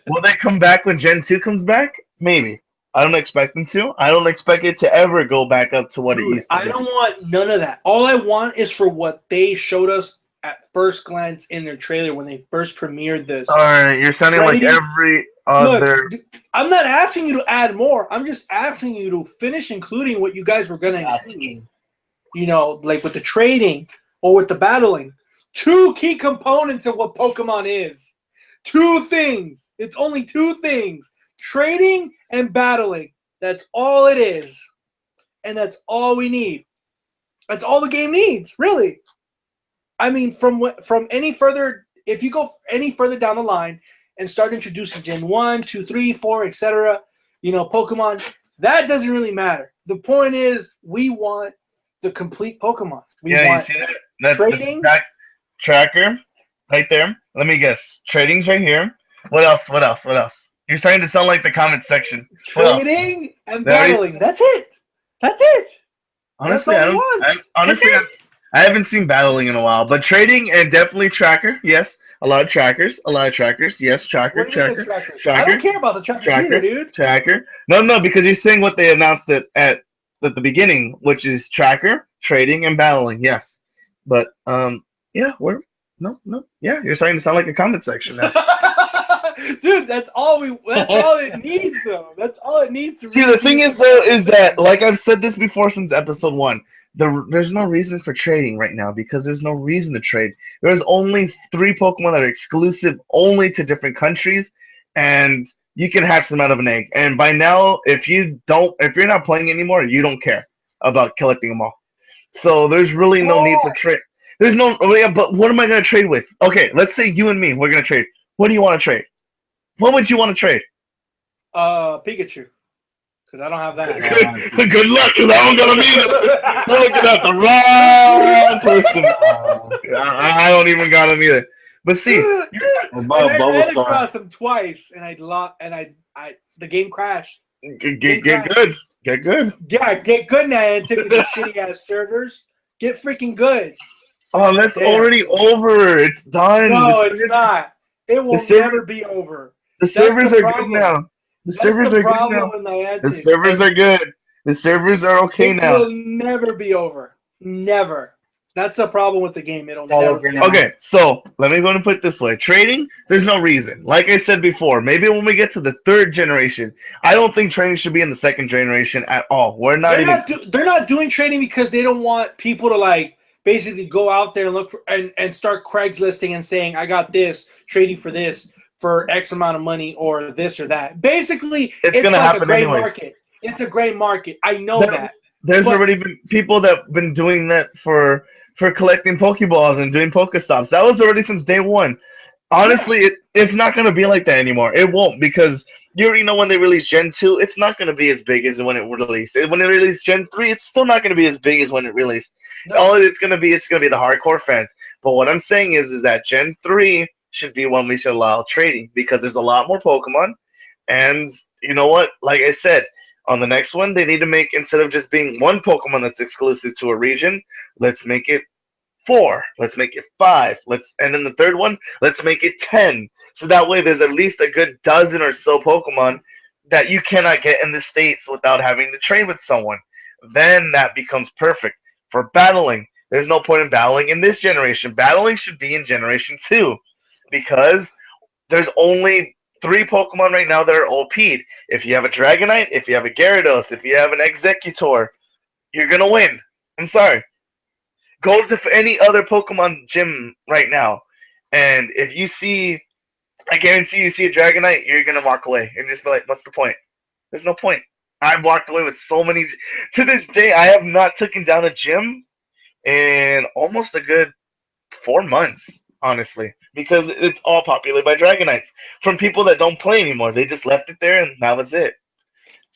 will they come back when Gen 2 comes back? Maybe. I don't expect them to. I don't expect it to ever go back up to what it Dude, used to I be. don't want none of that. All I want is for what they showed us at first glance in their trailer when they first premiered this. Alright, you're sounding like Trading- every other. Look, I'm not asking you to add more. I'm just asking you to finish including what you guys were going to include. You know, like with the trading or with the battling. 2 key components of what Pokemon is. 2 things. It's only 2 things. Trading and battling. That's all it is. And that's all we need. That's all the game needs, really. I mean, from any further, if you go any further down the line and start introducing Gen 1, 2, 3, 4, etc., you know, Pokemon, that doesn't really matter. The point is, we want the complete Pokemon. We Yeah, you want see that? That's trading. the tracker right there. Let me guess. Trading's right here. What else? What else? What else? You're starting to sound like the comment section. What else? Trading and There is- battling. That's it. That's it. Honestly, That's I all we don't. want. Honestly, I haven't seen battling in a while, but trading and definitely tracker. Yes, a lot of trackers. A lot of trackers. Yes, tracker, What do you mean tracker, the trackers? tracker, I don't care about the trackers either, dude. tracker. No, because you're saying what they announced it at the beginning, which is tracker, trading, and battling. Yes, but yeah, yeah, you're starting to sound like a comment section now. Dude, that's all it needs though. That's all it needs to See, really the thing be is though, is that like I've said this before since episode 1, there's no reason for trading right now because there's no reason to trade. There's only 3 Pokemon that are exclusive only to different countries, and you can hatch them out of an egg. And by now, if you're not playing anymore, you don't care about collecting them all. So there's really no need for trade. There's no, yeah, but what am I gonna trade with? Okay, let's say you and me, we're gonna trade. What do you want to trade? What would you want to trade? Pikachu. Because I don't have that. Good luck, because I don't got them either. You're looking at the wrong person. I don't even got them either. But see, I ran across him twice, and the game crashed. Get good. Get good. Yeah, get good now, and take the shitty ass servers. Get freaking good. Oh, that's already over. It's done. No, it's not. It will never be over. The servers are good now. The servers are good now. The servers are good. The servers are okay now. It will never be over. Never. That's the problem with the game. It'll never be over. Okay, so let me go and put it this way. Trading, there's no reason. Like I said before, maybe when we get to the 3rd generation, I don't think trading should be in the 2nd generation at all. They're not doing trading because they don't want people to like basically go out there and look for and start Craigslisting and saying, I got this, trading for this for X amount of money or this or that. Basically, it's gonna like happen a gray anyways. market. It's a gray market. I know that. There's already been people that have been doing that for collecting Pokeballs and doing Pokestops. That was already since day 1. Honestly, it's not going to be like that anymore. It won't, because you already know when they release Gen 2, it's not going to be as big as when it released. When they release Gen 3, it's still not going to be as big as when it released. No. All it's going to be the hardcore fans. But what I'm saying is that Gen 3 should be when we should allow trading, because there's a lot more Pokemon. And you know what? Like I said, on the next one, they need to make, instead of just being 1 Pokemon that's exclusive to a region, let's make it 4. Let's make it 5. And then the 3rd one, let's make it 10. So that way there's at least a good dozen or so Pokemon that you cannot get in the States without having to trade with someone. Then that becomes perfect. For battling, there's no point in battling in this generation. Battling should be in Generation 2, because there's only 3 Pokemon right now that are OP'd. If you have a Dragonite, if you have a Gyarados, if you have an Exeggutor, you're going to win. I'm sorry. Go to any other Pokemon gym right now, and if you see, I guarantee you see a Dragonite, you're going to walk away and just be like, what's the point? There's no point. I've walked away with so many. To this day, I have not taken down a gym in almost a good 4 months, honestly, because it's all populated by Dragonites from people that don't play anymore. They just left it there, and that was it.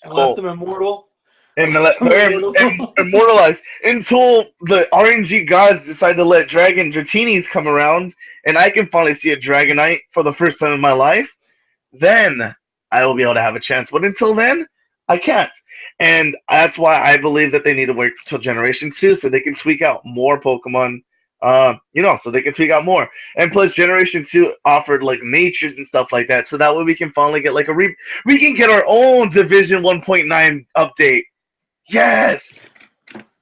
And left them immortal. And immortalized until the RNG gods decide to let Dragon Dratinis come around, and I can finally see a Dragonite for the first time in my life. Then I will be able to have a chance. But until then, I can't. And that's why I believe that they need to wait until Generation 2 so they can tweak out more Pokemon So they can tweak out more. And plus, Generation 2 offered like natures and stuff like that, so that way we can finally get like we can get our own Division 1.9 update. Yes,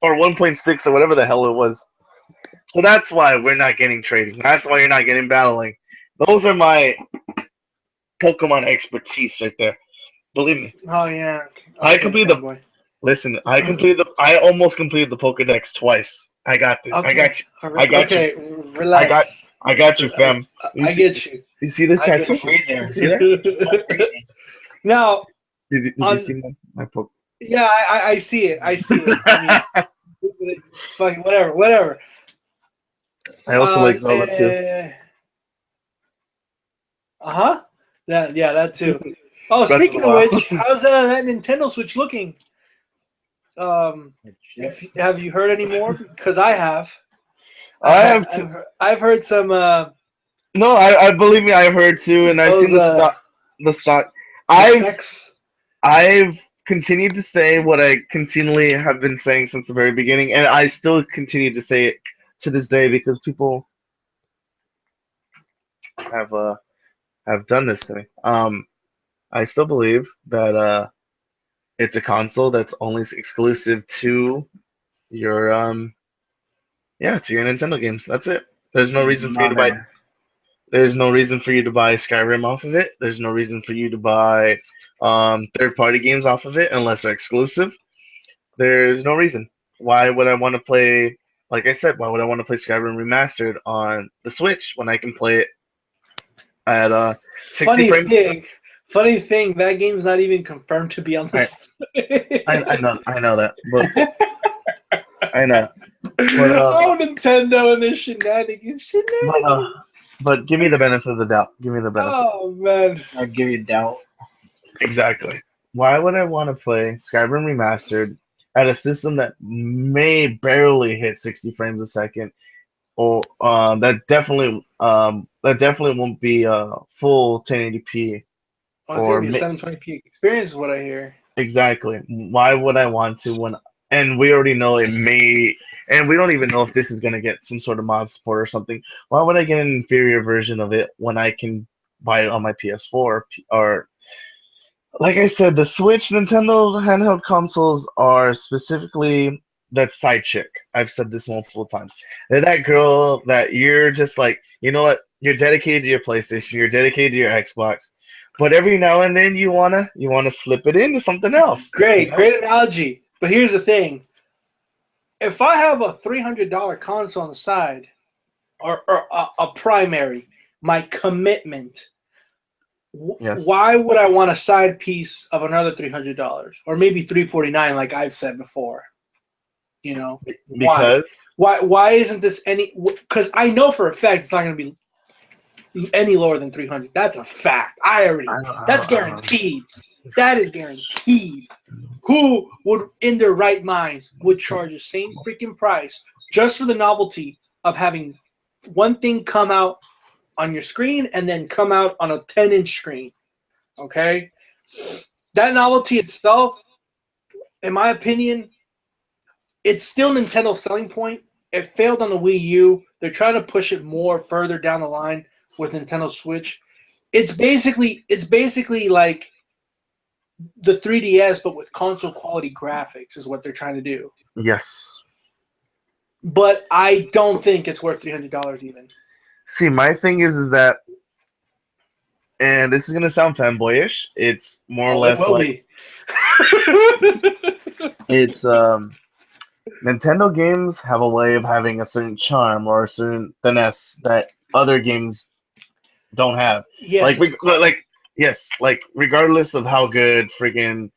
or 1.6 or whatever the hell it was. So that's why we're not getting trading. That's why you're not getting battling. Those are my Pokemon expertise right there. Believe me. Oh yeah. I completed the. Listen, I almost completed the Pokedex twice. I got this. Okay. I got you. I got you. Relax. I got you, fam. I get you. You see this tattoo? there. See that? Now, Did you see my Pokemon? Yeah, I see it. I see it. I mean, fucking whatever. I also like Zelda too. That too. Oh, Breath speaking of of the which, how's that Nintendo Switch looking? Have you heard any more? Because I have. I've heard some. No, I believe me. I've heard too, and I've seen the stock. I've continued to say what I continually have been saying since the very beginning, and I still continue to say it to this day because people have done this to me. I still believe that it's a console that's only exclusive to your to your Nintendo games. That's it. There's no reason for you to buy. There's no reason for you to buy Skyrim off of it. There's no reason for you to buy third-party games off of it unless they're exclusive. There's no reason. Why would I want to play? Like I said, why would I want to play Skyrim Remastered on the Switch when I can play it at 60 frames? Funny thing, that game's not even confirmed to be on the Switch. I know that, but I know. But, oh, Nintendo and their shenanigans. But give me the benefit of the doubt. Give me the benefit. Oh man, I'll give you doubt. Exactly. Why would I want to play Skyrim Remastered at a system that may barely hit 60 frames a second, or that definitely won't be full 1080p. Oh, it's gonna be a 720p experience, is what I hear. Exactly. Why would I want to and we already know it may, and we don't even know if this is gonna get some sort of mod support or something. Why would I get an inferior version of it when I can buy it on my PS4 or like I said, the Switch, Nintendo handheld consoles are specifically that side chick. I've said this multiple times. They're that girl that you're just like, you know what? You're dedicated to your PlayStation. You're dedicated to your Xbox. But every now and then you wanna slip it into something else. Great analogy. But here's the thing: if I have a $300 console on the side, or a primary, my commitment. Yes. Why would I want a side piece of another $300 or maybe $349, like I've said before? You know, because why isn't this any? Because I know for a fact it's not going to be any lower than 300. That's a fact. That's guaranteed. That is guaranteed. Who would, in their right minds, would charge the same freaking price just for the novelty of having one thing come out on your screen and then come out on a 10-inch screen? Okay? That novelty itself, in my opinion, it's still Nintendo's selling point. It failed on the Wii U. They're trying to push it more further down the line with Nintendo Switch. It's basically like the 3DS, but with console quality graphics is what they're trying to do. Yes. But I don't think it's worth $300 even. See, my thing is that, and this is gonna sound fanboyish, it's more or less like it's Nintendo games have a way of having a certain charm or a certain finesse that other games don't have. Yes, like regardless of how good freaking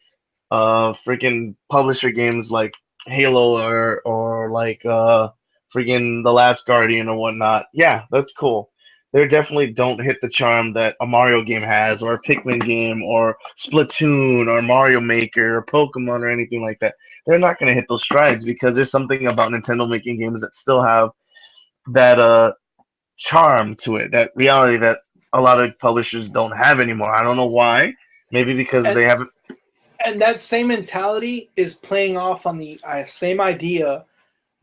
publisher games like Halo or like freaking The Last Guardian or whatnot, yeah, that's cool. They definitely don't hit the charm that a Mario game has, or a Pikmin game, or Splatoon, or Mario Maker, or Pokemon, or anything like that. They're not going to hit those strides because there's something about Nintendo making games that still have that charm to it, that reality that a lot of publishers don't have anymore. I don't know why. Maybe because they haven't. And that same mentality is playing off on the same idea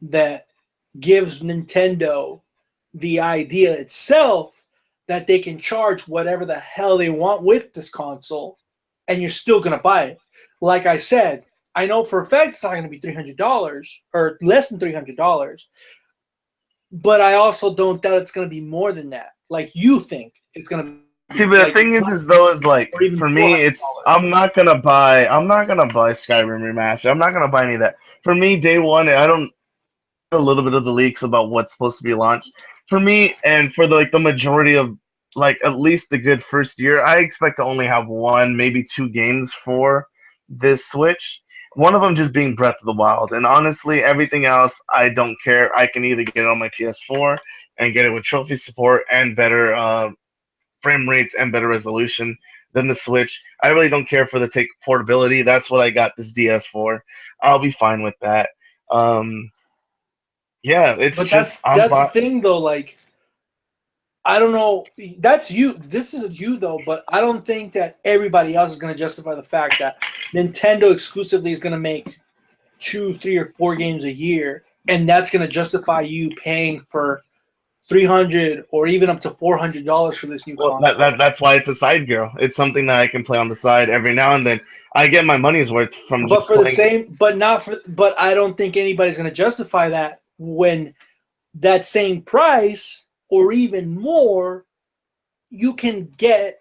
that gives Nintendo the idea itself that they can charge whatever the hell they want with this console, and you're still going to buy it. Like I said, I know for a fact it's not going to be $300 or less than $300, but I also don't doubt it's going to be more than that. Like you think it's going to be. See, but the thing is like for me, it's I'm not gonna buy Skyrim Remastered. I'm not gonna buy any of that. For me, day one, I don't a little bit of the leaks about what's supposed to be launched. For me, and for the majority of at least the good first year, I expect to only have one, maybe two games for this Switch. One of them just being Breath of the Wild, and honestly, everything else I don't care. I can either get it on my PS4 and get it with trophy support and better frame rates and better resolution than the Switch. I really don't care for the portability. That's what I got this DS for. I'll be fine with that. Yeah, it's but just that's the thing though. Like, I don't know. That's you. This is you though. But I don't think that everybody else is going to justify the fact that Nintendo exclusively is going to make 2, 3, or 4 games a year, and that's going to justify you paying for $300 or even up to $400 for this new console. That's why it's a side girl. It's something that I can play on the side every now and then. I get my money's worth from but just for playing. the same, but not for. But I don't think anybody's going to justify that when that same price or even more, you can get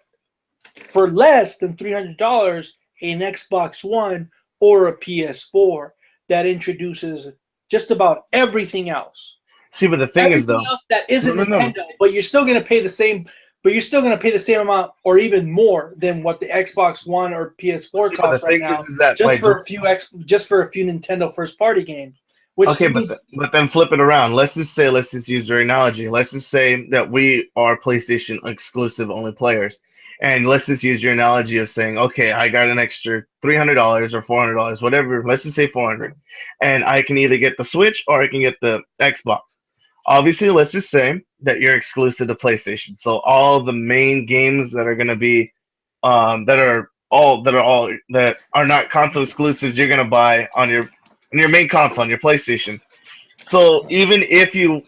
for less than $300 an Xbox One or a PS4 that introduces just about everything else. See, but the thing is, though, else that isn't Nintendo, but you're still going to pay the same. But you're still going to pay the same amount, or even more, than what the Xbox One or PS4 costs right now, just for a few Nintendo first-party games. Okay, but then flip it around. Let's just use your analogy. Let's just say that we are PlayStation exclusive only players, and let's just use your analogy of saying, okay, I got an extra $300 or $400, whatever. Let's just say $400, and I can either get the Switch or I can get the Xbox. Obviously, let's just say that you're exclusive to PlayStation. So all the main games that are going to be that are not console exclusives, you're going to buy on your main console, on your PlayStation. So even if you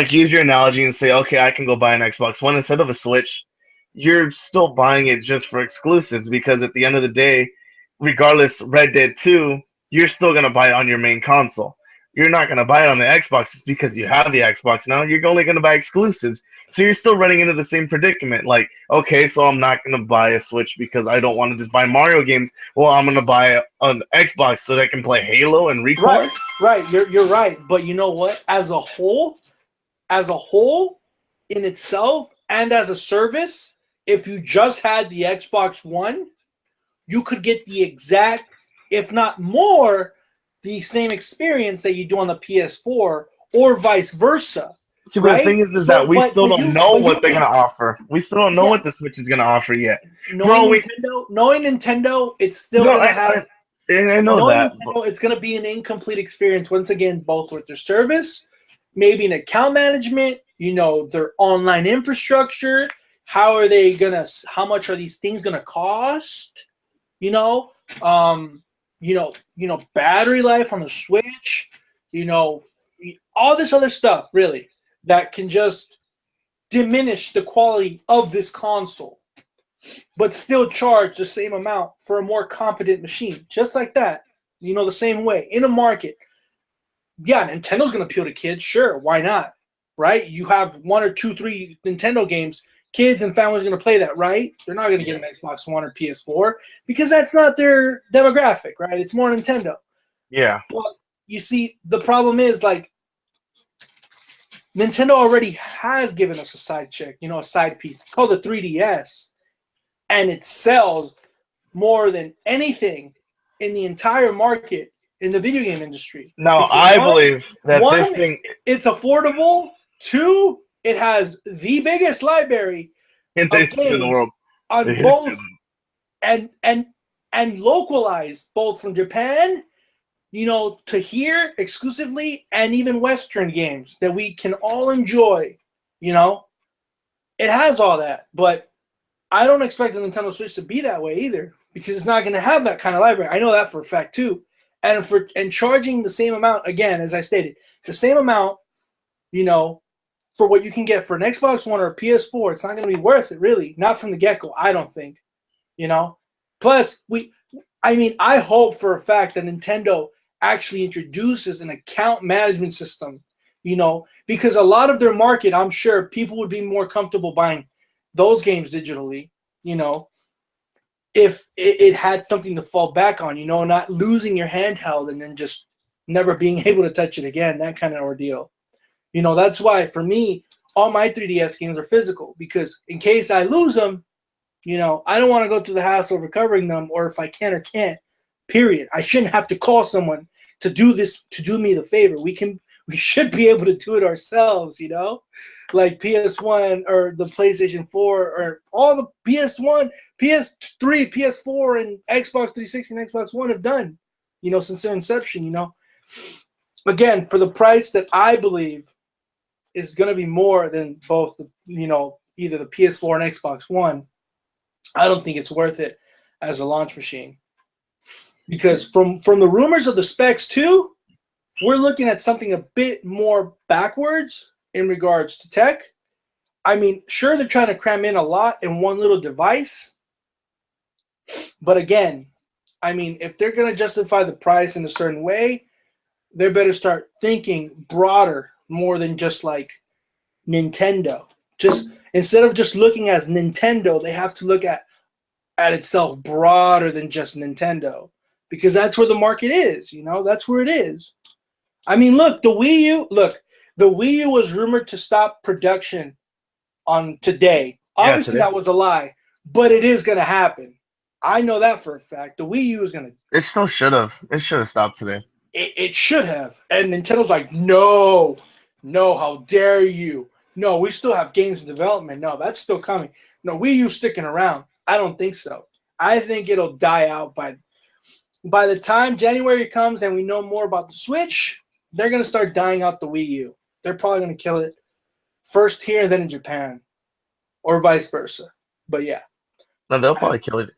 use your analogy and say, okay, I can go buy an Xbox One instead of a Switch, you're still buying it just for exclusives, because at the end of the day, regardless, Red Dead 2, you're still going to buy it on your main console. You're not going to buy it on the Xbox just because you have the Xbox now. You're only going to buy exclusives. So you're still running into the same predicament. Like, okay, so I'm not going to buy a Switch because I don't want to just buy Mario games. Well, I'm going to buy an Xbox so that I can play Halo and Record. Right. You're right. But you know what? As a whole in itself and as a service, if you just had the Xbox One, you could get the exact, if not more, the same experience that you do on the PS4, or vice versa. See, but the thing is that we still don't know what they're gonna offer. We still don't know what the Switch is gonna offer yet. Knowing Nintendo, it's still gonna have. I know that it's gonna be an incomplete experience once again, both with their service, maybe an account management, their online infrastructure. How much are these things gonna cost? Battery life on the Switch, all this other stuff, really, that can just diminish the quality of this console, but still charge the same amount for a more competent machine. Just like that, the same way. In a market, yeah, Nintendo's going to appeal to kids, sure, why not, right? You have 1 or 2, 3 Nintendo games, kids and families are going to play that, right? They're not going to get an Xbox One or PS4 because that's not their demographic, right? It's more Nintendo. Yeah. But you see, the problem is, Nintendo already has given us a side chick, a side piece. It's called the 3DS, and it sells more than anything in the entire market in the video game industry. Now, I believe that this thing... It's affordable. 2, it has the biggest library in the world on both and localized both from Japan, to here exclusively, and even Western games that we can all enjoy. It has all that, but I don't expect the Nintendo Switch to be that way either, because it's not going to have that kind of library. I know that for a fact too. And charging the same amount, again, as I stated, the same amount you know, for what you can get for an Xbox One or a PS4, it's not going to be worth it, really. Not from the get-go, I don't think. You know? Plus, I hope for a fact that Nintendo actually introduces an account management system, you know, because a lot of their market, I'm sure people would be more comfortable buying those games digitally, you know, if it had something to fall back on, you know, not losing your handheld and then just never being able to touch it again, that kind of ordeal. You know, that's why for me, all my 3DS games are physical, because in case I lose them, you know, I don't want to go through the hassle of recovering them, or if I can or can't, period. I shouldn't have to call someone to do this, to do me the favor. We should be able to do it ourselves, you know? Like PS1 or the PlayStation 4 or all the PS1, PS3, PS4, and Xbox 360 and Xbox One have done, you know, since their inception, you know? Again, for the price that I believe is going to be more than both, you know, either the PS4 and Xbox One, I don't think it's worth it as a launch machine. Because from the rumors of the specs too, we're looking at something a bit more backwards in regards to tech. I mean, sure, they're trying to cram in a lot in one little device. But again, I mean, if they're going to justify the price in a certain way, they better start thinking broader, more than just like Nintendo. Just instead of just looking as Nintendo, they have to look at itself broader than just Nintendo, because that's where the market is, you know, that's where it is. I mean, look, the Wii U was rumored to stop production on today. Obviously, that was a lie, but it is going to happen. I know that for a fact. The Wii U is going to. It still should have. It should have stopped today. It should have. And Nintendo's like, no, how dare you? No, we still have games in development. No, that's still coming. No, Wii U's sticking around. I don't think so. I think it'll die out by the time January comes and we know more about the Switch. They're going to start dying out the Wii U. They're probably going to kill it first here and then in Japan, or vice versa. But yeah. No, they'll probably kill it.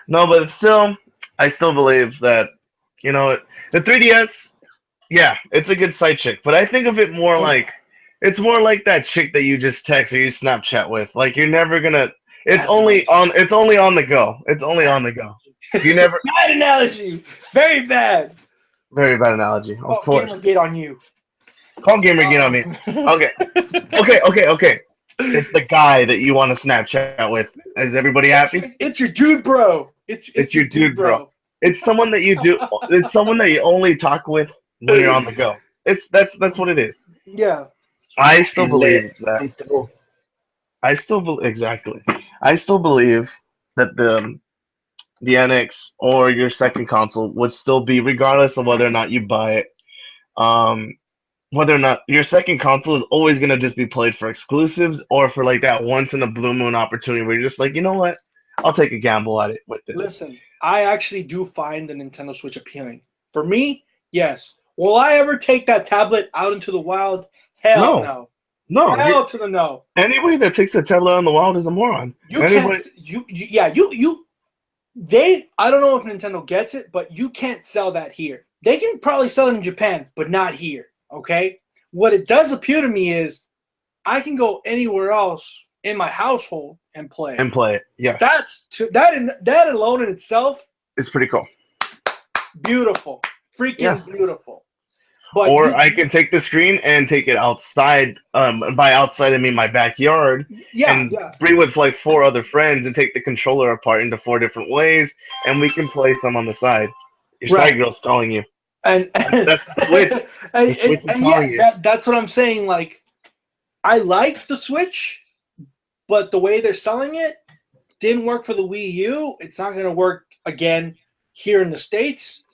No, but still, I still believe that, you know, the 3DS, yeah, it's a good side chick. But I think of it more like, it's more like that chick that you just text or you Snapchat with. Like, you're never going to, it's only on the go. It's only on the go. You never. Bad analogy. Very bad. Very bad analogy. Of course. Gamergate on you. Call Gamergate on me. Okay. It's the guy that you want to Snapchat with. Is everybody happy? It's your dude, bro. It's your dude, bro. It's someone that you do. It's someone that you only talk with when you're on the go. That's what it is. Yeah. I still believe that. Exactly. I still believe that the NX or your second console would still be, regardless of whether or not you buy it. Whether or not your second console is always going to just be played for exclusives or for like that once in a blue moon opportunity where you're just like, you know what? I'll take a gamble at it with this. Listen, I actually do find the Nintendo Switch appealing. For me, yes. Will I ever take that tablet out into the wild? Hell no. No. Hell to the no. Anybody that takes a tablet out in the wild is a moron. I don't know if Nintendo gets it, but you can't sell that here. They can probably sell it in Japan, but not here. Okay? What it does appeal to me is I can go anywhere else in my household and play. Yeah. That alone in itself is pretty cool. Beautiful. Freaking beautiful. But I can take the screen and take it outside. By outside, I mean my backyard. And free with like 4 other friends and take the controller apart into 4 different ways, and we can play some on the side. Your side girl's calling you. And that's the Switch. The Switch is calling you. That's what I'm saying. Like, I like the Switch, but the way they're selling it didn't work for the Wii U. It's not going to work again here in the States.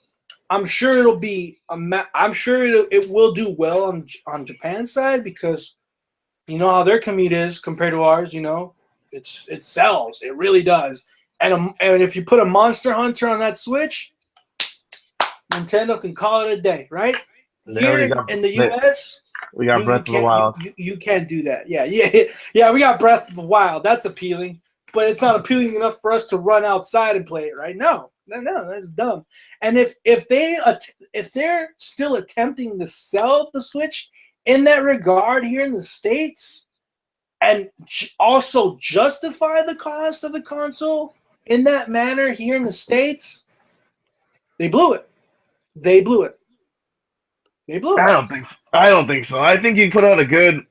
I'm sure it'll be. I'm sure it will do well on Japan's side, because you know how their commute is compared to ours. You know, it sells. It really does. And if you put a Monster Hunter on that Switch, Nintendo can call it a day, right? Here in the US, we got Breath of the Wild. You can't do that. Yeah. We got Breath of the Wild. That's appealing, but it's not appealing enough for us to run outside and play it, right? No, that's dumb. And if they're still attempting to sell the Switch in that regard here in the States, and also justify the cost of the console in that manner here in the States, they blew it. They blew it. They blew it. I don't think so. I don't think so. I think you put out a good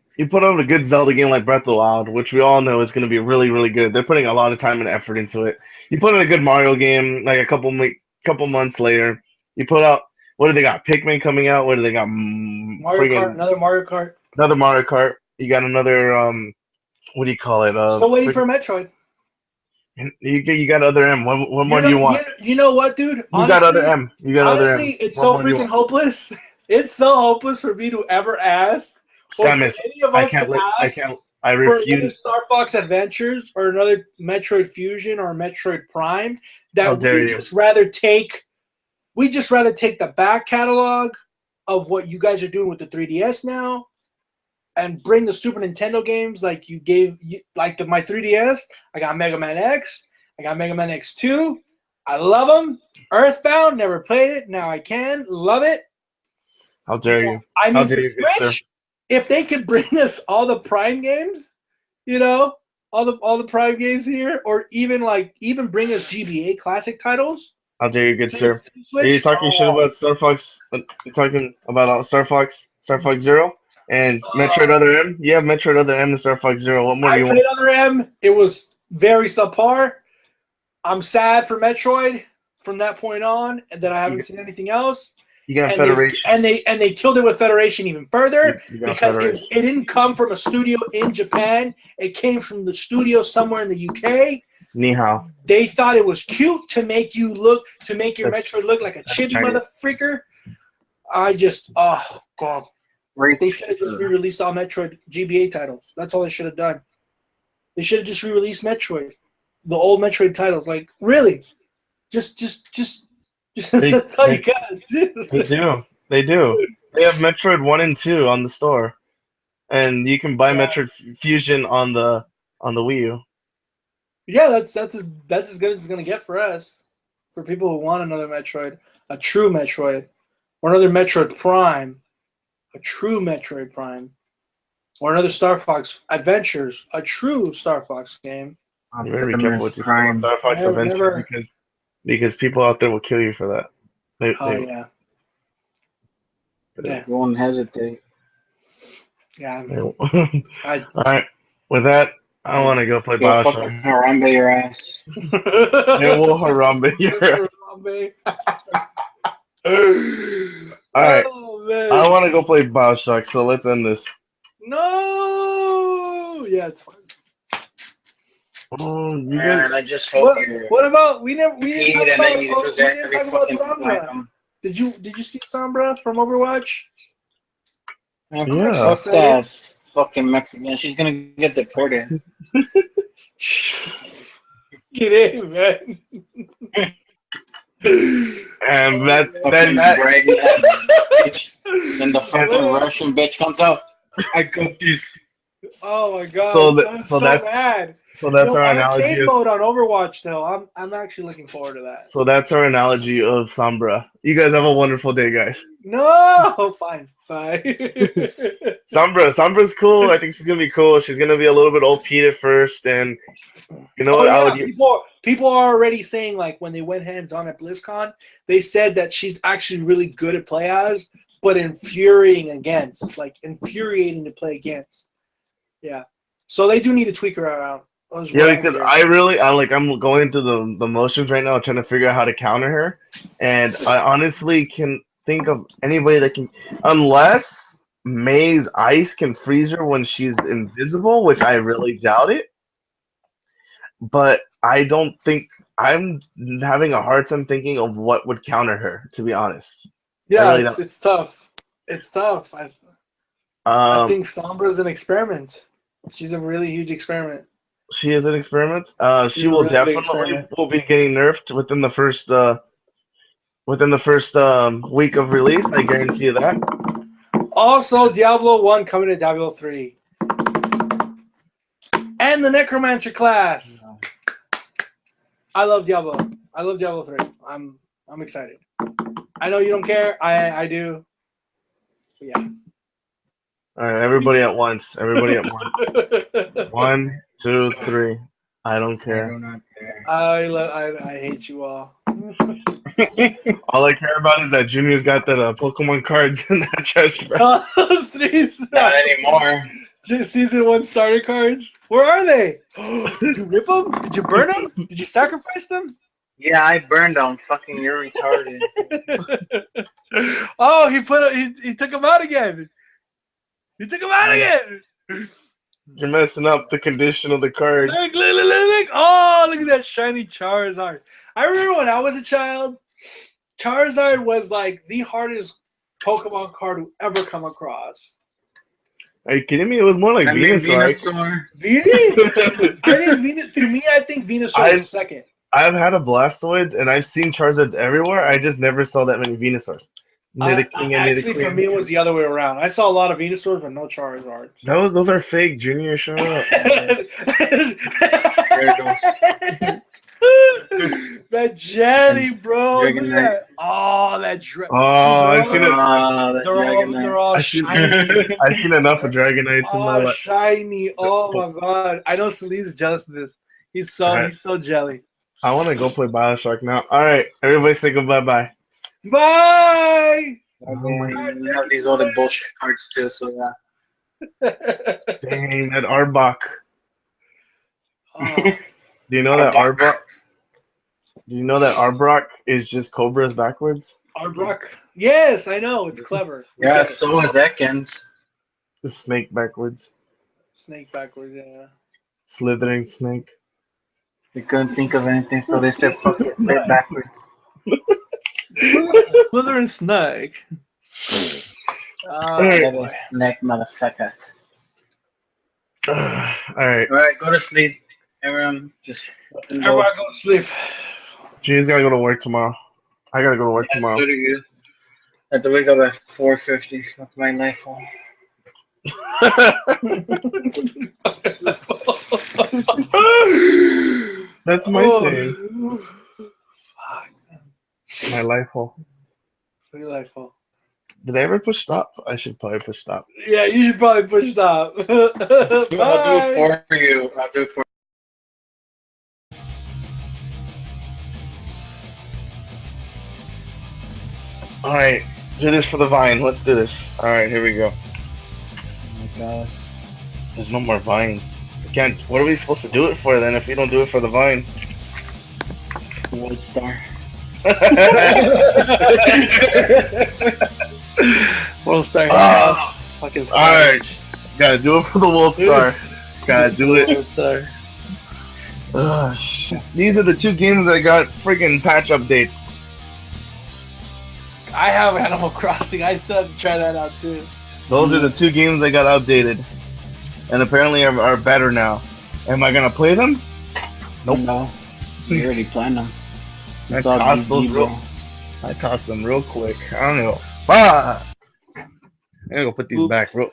Zelda game like Breath of the Wild, which we all know is going to be really, really good. They're putting a lot of time and effort into it. You put in a good Mario game like a couple months later. You put out what do they got? Pikmin coming out. What do they got? Mario Kart, another Mario Kart. Another Mario Kart. You got another what do you call it? Still waiting for Metroid. You got other M. What more do you want? You know what, dude? Honestly, you got other M. You got other M. Honestly, it's so freaking hopeless. It's so hopeless for me to ever ask. Samus, I refuse. For another Star Fox Adventures or another Metroid Fusion or Metroid Prime that we just rather take the back catalog of what you guys are doing with the 3DS now and bring the Super Nintendo games like you gave my 3DS. I got Mega Man X. I got Mega Man X2. I love them. Earthbound, never played it. Now I can. Love it. How dare you? I mean, Switch, if they could bring us all the Prime games, all the Prime games here, or even bring us GBA classic titles. How dare you, good sir? Are you talking shit about Star Fox? You're talking about Star Fox Zero and Metroid Other M? You have Metroid Other M and Star Fox Zero. What more do you want? I played Other M. It was very subpar. I'm sad for Metroid from that point on, and that I haven't seen anything else. You got Federation, and they killed it with Federation even further because it didn't come from a studio in Japan. It came from the studio somewhere in the UK. Ni hao. They thought it was cute to make your Metroid look like a chibi motherfreaker. Oh god, they should have just re-released all Metroid GBA titles. That's all they should have done. They should have just re-released Metroid, the old Metroid titles. Like really, just. That's all you got. They do. They have Metroid 1 and 2 on the store, and you can buy Metroid Fusion on the Wii U. Yeah, that's as good as it's gonna get for us. For people who want another Metroid, a true Metroid, or another Metroid Prime, a true Metroid Prime, or another Star Fox Adventures, a true Star Fox game. You better be careful what you say about Star Fox Adventures because people out there will kill you for that. Yeah. Won't hesitate. Yeah. All right. With that, I want to go play Bioshock. Harambe your ass. It will Harambe your ass. All right. I want to go play Bioshock, so let's end this. No. Yeah, it's fine. Oh, man, I just hope what about we didn't talk about Sombra. Did you see Sombra from Overwatch? Fuck that fucking Mexican. She's gonna get deported. Get in, man. And that then the fucking Russian bitch comes out. I got this. Oh my god! So that's mad. So that's our analogy. Arcade mode on Overwatch, though. I'm actually looking forward to that. So that's our analogy of Sombra. You guys have a wonderful day, guys. No, fine, bye. Sombra's cool. I think she's gonna be cool. She's gonna be a little bit OP at first, and you know what? Yeah. People are already saying, like, when they went hands-on at BlizzCon, they said that she's actually really good at play as, but infuriating to play against. Yeah. So they do need to tweak her around. Yeah, because I'm going through the motions right now, trying to figure out how to counter her, and I honestly can think of anybody that can, unless May's ice can freeze her when she's invisible, which I really doubt it. But I don't think I'm having a hard time thinking of what would counter her, to be honest. Yeah, really it's tough. It's tough. I think Sombra's an experiment. She's a really huge experiment. She is an experiment. She will definitely be getting nerfed within the first week of release. I guarantee you that. Also, Diablo 1 coming to Diablo 3. And the Necromancer class. I love Diablo. I love Diablo 3. I'm excited. I know you don't care. I do. But yeah. All right, everybody at once. Everybody at once. 1, 2, 3. I don't I care. do not care. I hate you all. All I care about is that Junior's got that Pokemon cards in that chest. Bro. Oh, those three Not anymore. season 1 starter cards. Where are they? Did you rip them? Did you burn them? Did you sacrifice them? Yeah, I burned them. Fucking, you're retarded. Oh, he took them out again. He took them out again. You're messing up the condition of the cards. Look. Oh, look at that shiny Charizard. I remember when I was a child, Charizard was like the hardest Pokemon card to ever come across. Are you kidding me? It was more like I mean, Venusaur. Venusaur. I think Venusaur was second. I've had a Blastoids and I've seen Charizards everywhere. I just never saw that many Venusaurs. Actually, for me, it was the other way around. I saw a lot of Venusaurs, but no Charizards. Those are fake, Junior. Shut up. That jelly, bro. Look at Dragonite. that. Oh, that I've seen it. They're all shiny. I've seen enough of Dragonites in my Oh, life. shiny. Oh my god. I know Celine's jealous of this. He's so jelly. I want to go play Bioshock now. All right, everybody say goodbye. Bye. We have these other bullshit cards too, so yeah. Dang, that Arbok. Oh, Do you know that Arbok? Do you know that Arbok is just Cobras backwards? Arbok. Yes, I know. It's clever. Yeah, so is Ekans. The snake backwards. Snake backwards, yeah. Slithering snake. They couldn't think of anything, so they said fuck it, say it backwards. Slithering snake. That is neck, motherfucker. Alright. Alright, go to sleep. Everyone, just fucking go. Everybody go to sleep. G's gotta go to work tomorrow. I gotta go to work tomorrow. So do you. I have to wake up at 4:50. Fuck my life. That's my saying. Fuck. My life hole. Delightful. Did I ever push stop? I should probably push stop. Yeah, you should probably push stop. I'll do it for you. I'll do it for Alright, do this for the Vine. Let's do this. Alright, here we go. Oh my god. There's no more Vines. Again, what are we supposed to do it for then if we don't do it for the Vine? World Star. World Star. Fucking Alright, gotta do it for the World Star. Gotta do it. World Star. Ugh, shit. These are the two games that got friggin' patch updates. I have Animal Crossing. I still have to try that out too. Those are the two games that got updated. And apparently are better now. Am I gonna play them? Nope. No. You already planned them. I It's all tossed those GG, real. bro. I tossed them real quick. I don't know. Fuck! I'm gonna go put these Oops. back real.